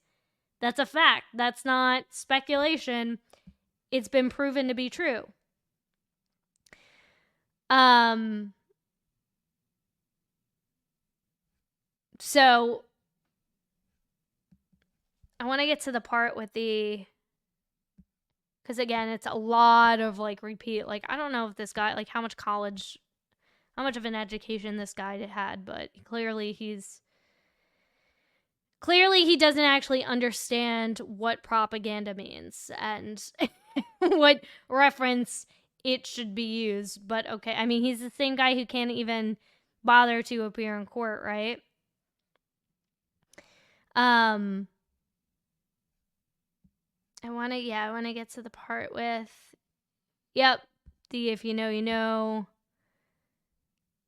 That's a fact. That's not speculation. It's been proven to be true. So I want to get to the part with the, because again, it's a lot of like repeat. Like, I don't know if this guy, like how much of an education this guy had, but clearly he doesn't actually understand what propaganda means and what reference it should be used. But okay, I mean, he's the same guy who can't even bother to appear in court, right? I want to get to the part with, the if you know, you know.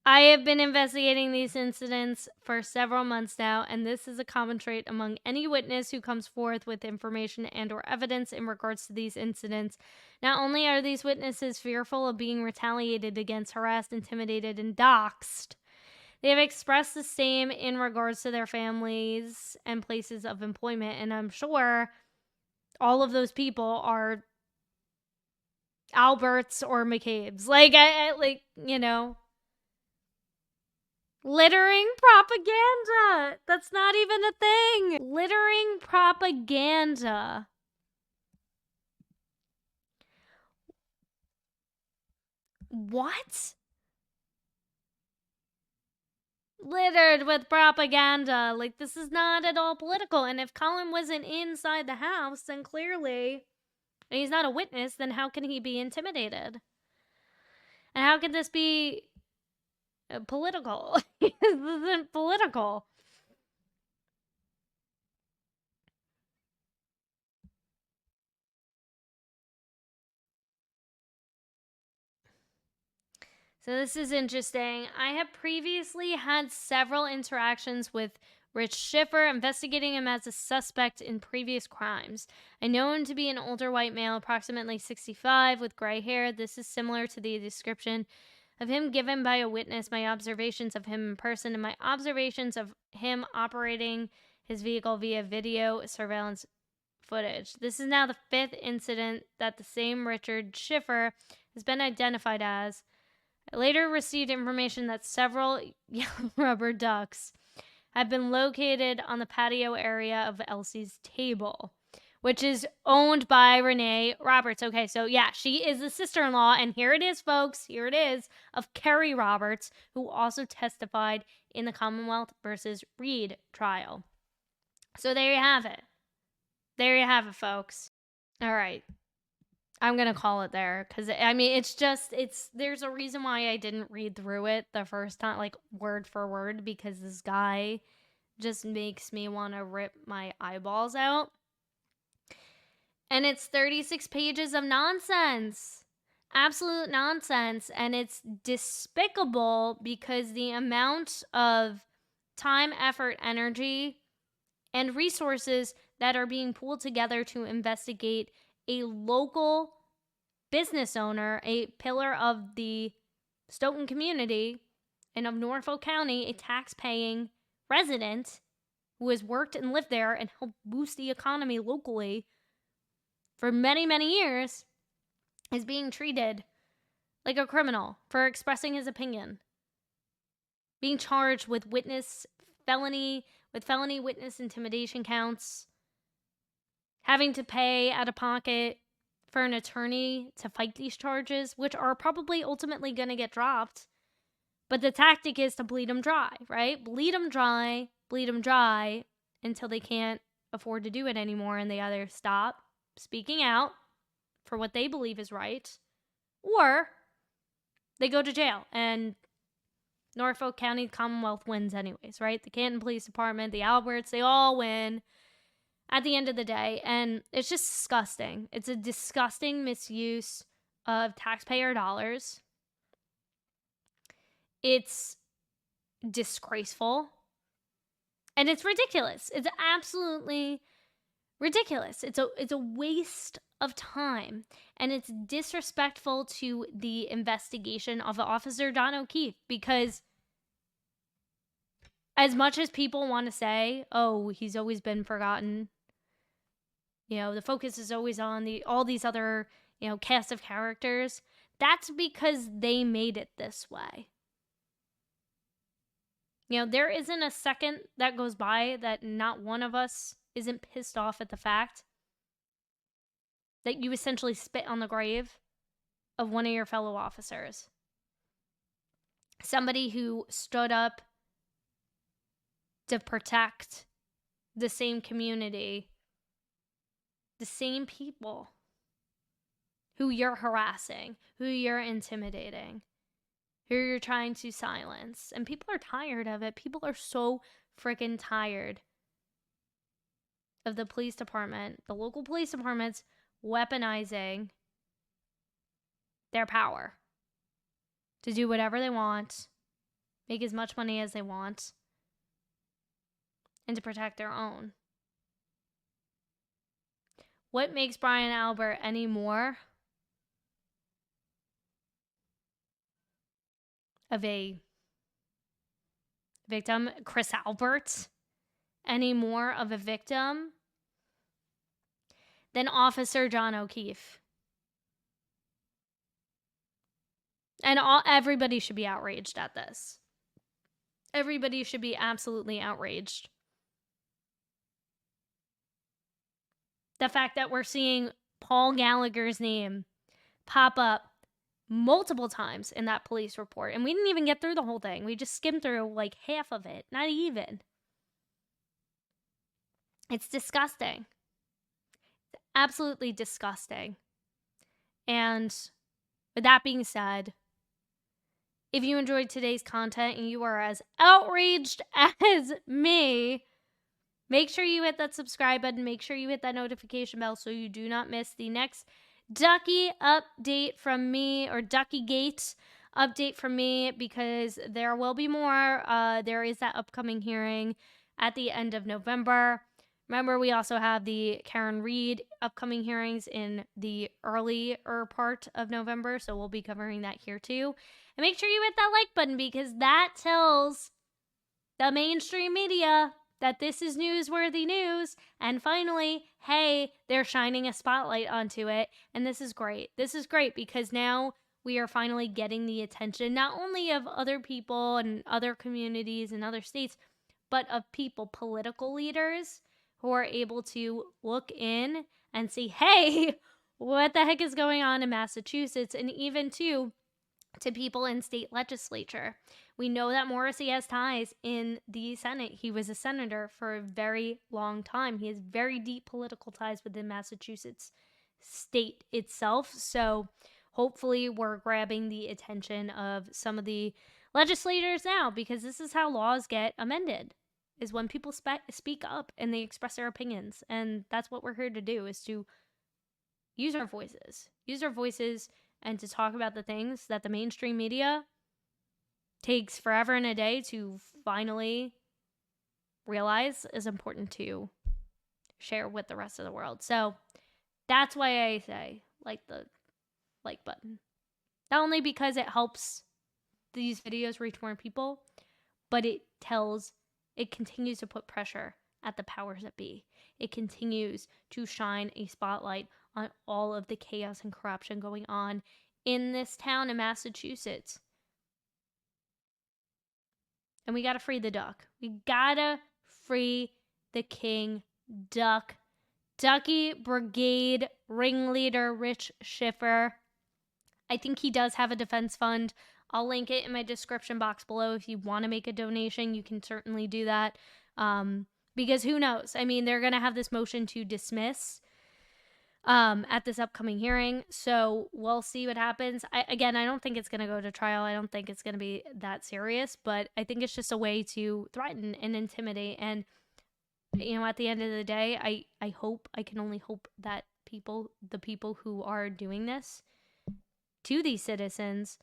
I have been investigating these incidents for several months now, and this is a common trait among any witness who comes forth with information and or evidence in regards to these incidents. Not only are these witnesses fearful of being retaliated against, harassed, intimidated, and doxxed, they have expressed the same in regards to their families and places of employment, and I'm sure all of those people are Alberts or McCabe's. Like, I littering propaganda. That's not even a thing. Littering propaganda. What? Littered with propaganda. Like, this is not at all political. And if Colin wasn't inside the house, then clearly, and he's not a witness, then how can he be intimidated? And how can this be political? This isn't political. So this is interesting. I have previously had several interactions with Rich Schiffer, investigating him as a suspect in previous crimes. I know him to be an older white male, approximately 65, with gray hair. This is similar to the description of him given by a witness, my observations of him in person, and my observations of him operating his vehicle via video surveillance footage. This is now the 5th incident that the same Richard Schiffer has been identified as. I later received information that several yellow rubber ducks had been located on the patio area of Elsie's table, which is owned by Renee Roberts. Okay, so yeah, she is the sister-in-law, and here it is, folks, here it is, of Kerry Roberts, who also testified in the Commonwealth versus Reed trial. So there you have it. There you have it, folks. All right. I'm going to call it there because, I mean, there's a reason why I didn't read through it the first time, like word for word, because this guy just makes me want to rip my eyeballs out. And it's 36 pages of nonsense. Absolute nonsense. And it's despicable because the amount of time, effort, energy, and resources that are being pulled together to investigate a local business owner, a pillar of the Stoughton community and of Norfolk County, a tax-paying resident who has worked and lived there and helped boost the economy locally for many, many years, is being treated like a criminal for expressing his opinion, being charged with felony witness intimidation counts, having to pay out of pocket for an attorney to fight these charges, which are probably ultimately going to get dropped. But the tactic is to bleed them dry, right? Bleed them dry until they can't afford to do it anymore, and they either stop speaking out for what they believe is right, or they go to jail and Norfolk County Commonwealth wins anyways, right? The Canton Police Department, the Alberts, they all win at the end of the day. And it's just disgusting. It's a disgusting misuse of taxpayer dollars. It's disgraceful. And it's ridiculous. It's absolutely ridiculous. It's a waste of time, and it's disrespectful to the investigation of Officer Don O'Keefe, because as much as people want to say, oh, he's always been forgotten, the focus is always on all these other, cast of characters, that's because they made it this way. There isn't a second that goes by that not one of us isn't pissed off at the fact that you essentially spit on the grave of one of your fellow officers. Somebody who stood up to protect the same community, the same people who you're harassing, who you're intimidating, who you're trying to silence. And people are tired of it. People are so freaking tired of the police department, the local police departments, weaponizing their power to do whatever they want, make as much money as they want, and to protect their own. What makes Brian Albert any more of a victim, Chris Albert any more of a victim than Officer John O'Keefe? And everybody should be outraged at this. Everybody should be absolutely outraged. The fact that we're seeing Paul Gallagher's name pop up multiple times in that police report. And we didn't even get through the whole thing. We just skimmed through like half of it. Not even. It's disgusting. It's absolutely disgusting. And with that being said, if you enjoyed today's content and you are as outraged as me, make sure you hit that subscribe button. Make sure you hit that notification bell so you do not miss the next Duckie update from me, or Duckie Gate update from me, because there will be more. There is that upcoming hearing at the end of November. Remember, we also have the Karen Reed upcoming hearings in the earlier part of November, so we'll be covering that here too. And make sure you hit that like button, because that tells the mainstream media that this is newsworthy news. And finally, hey, they're shining a spotlight onto it. And this is great. This is great because now we are finally getting the attention, not only of other people and other communities and other states, but of people, political leaders, who are able to look in and see, hey, what the heck is going on in Massachusetts? And even to people in state legislature. We know that Morrissey has ties in the Senate. He was a senator for a very long time. He has very deep political ties within Massachusetts state itself. So hopefully we're grabbing the attention of some of the legislators now, because this is how laws get amended, is when people speak up and they express their opinions. And that's what we're here to do, is to use our voices and to talk about the things that the mainstream media takes forever and a day to finally realize is important to share with the rest of the world. So that's why I say like the like button. Not only because it helps these videos reach more people, but it continues to put pressure at the powers that be. It continues to shine a spotlight on all of the chaos and corruption going on in this town in Massachusetts. And we gotta free the duck. We gotta free the King Duck. Duckie Brigade ringleader Rich Schiffer. I think he does have a defense fund. I'll link it in my description box below. If you want to make a donation, you can certainly do that. Because who knows? I mean, they're going to have this motion to dismiss at this upcoming hearing. So we'll see what happens. I don't think it's going to go to trial. I don't think it's going to be that serious, but I think it's just a way to threaten and intimidate. And, at the end of the day, I can only hope that the people who are doing this to these citizens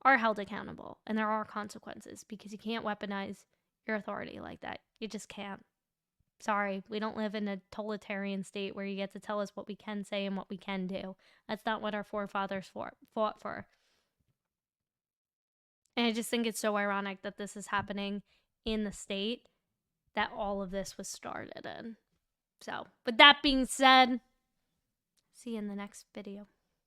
are held accountable and there are consequences, because you can't weaponize your authority like that. You just can't. Sorry, we don't live in a totalitarian state where you get to tell us what we can say and what we can do. That's not what our forefathers fought for. And I just think it's so ironic that this is happening in the state that all of this was started in. So, with that being said, see you in the next video.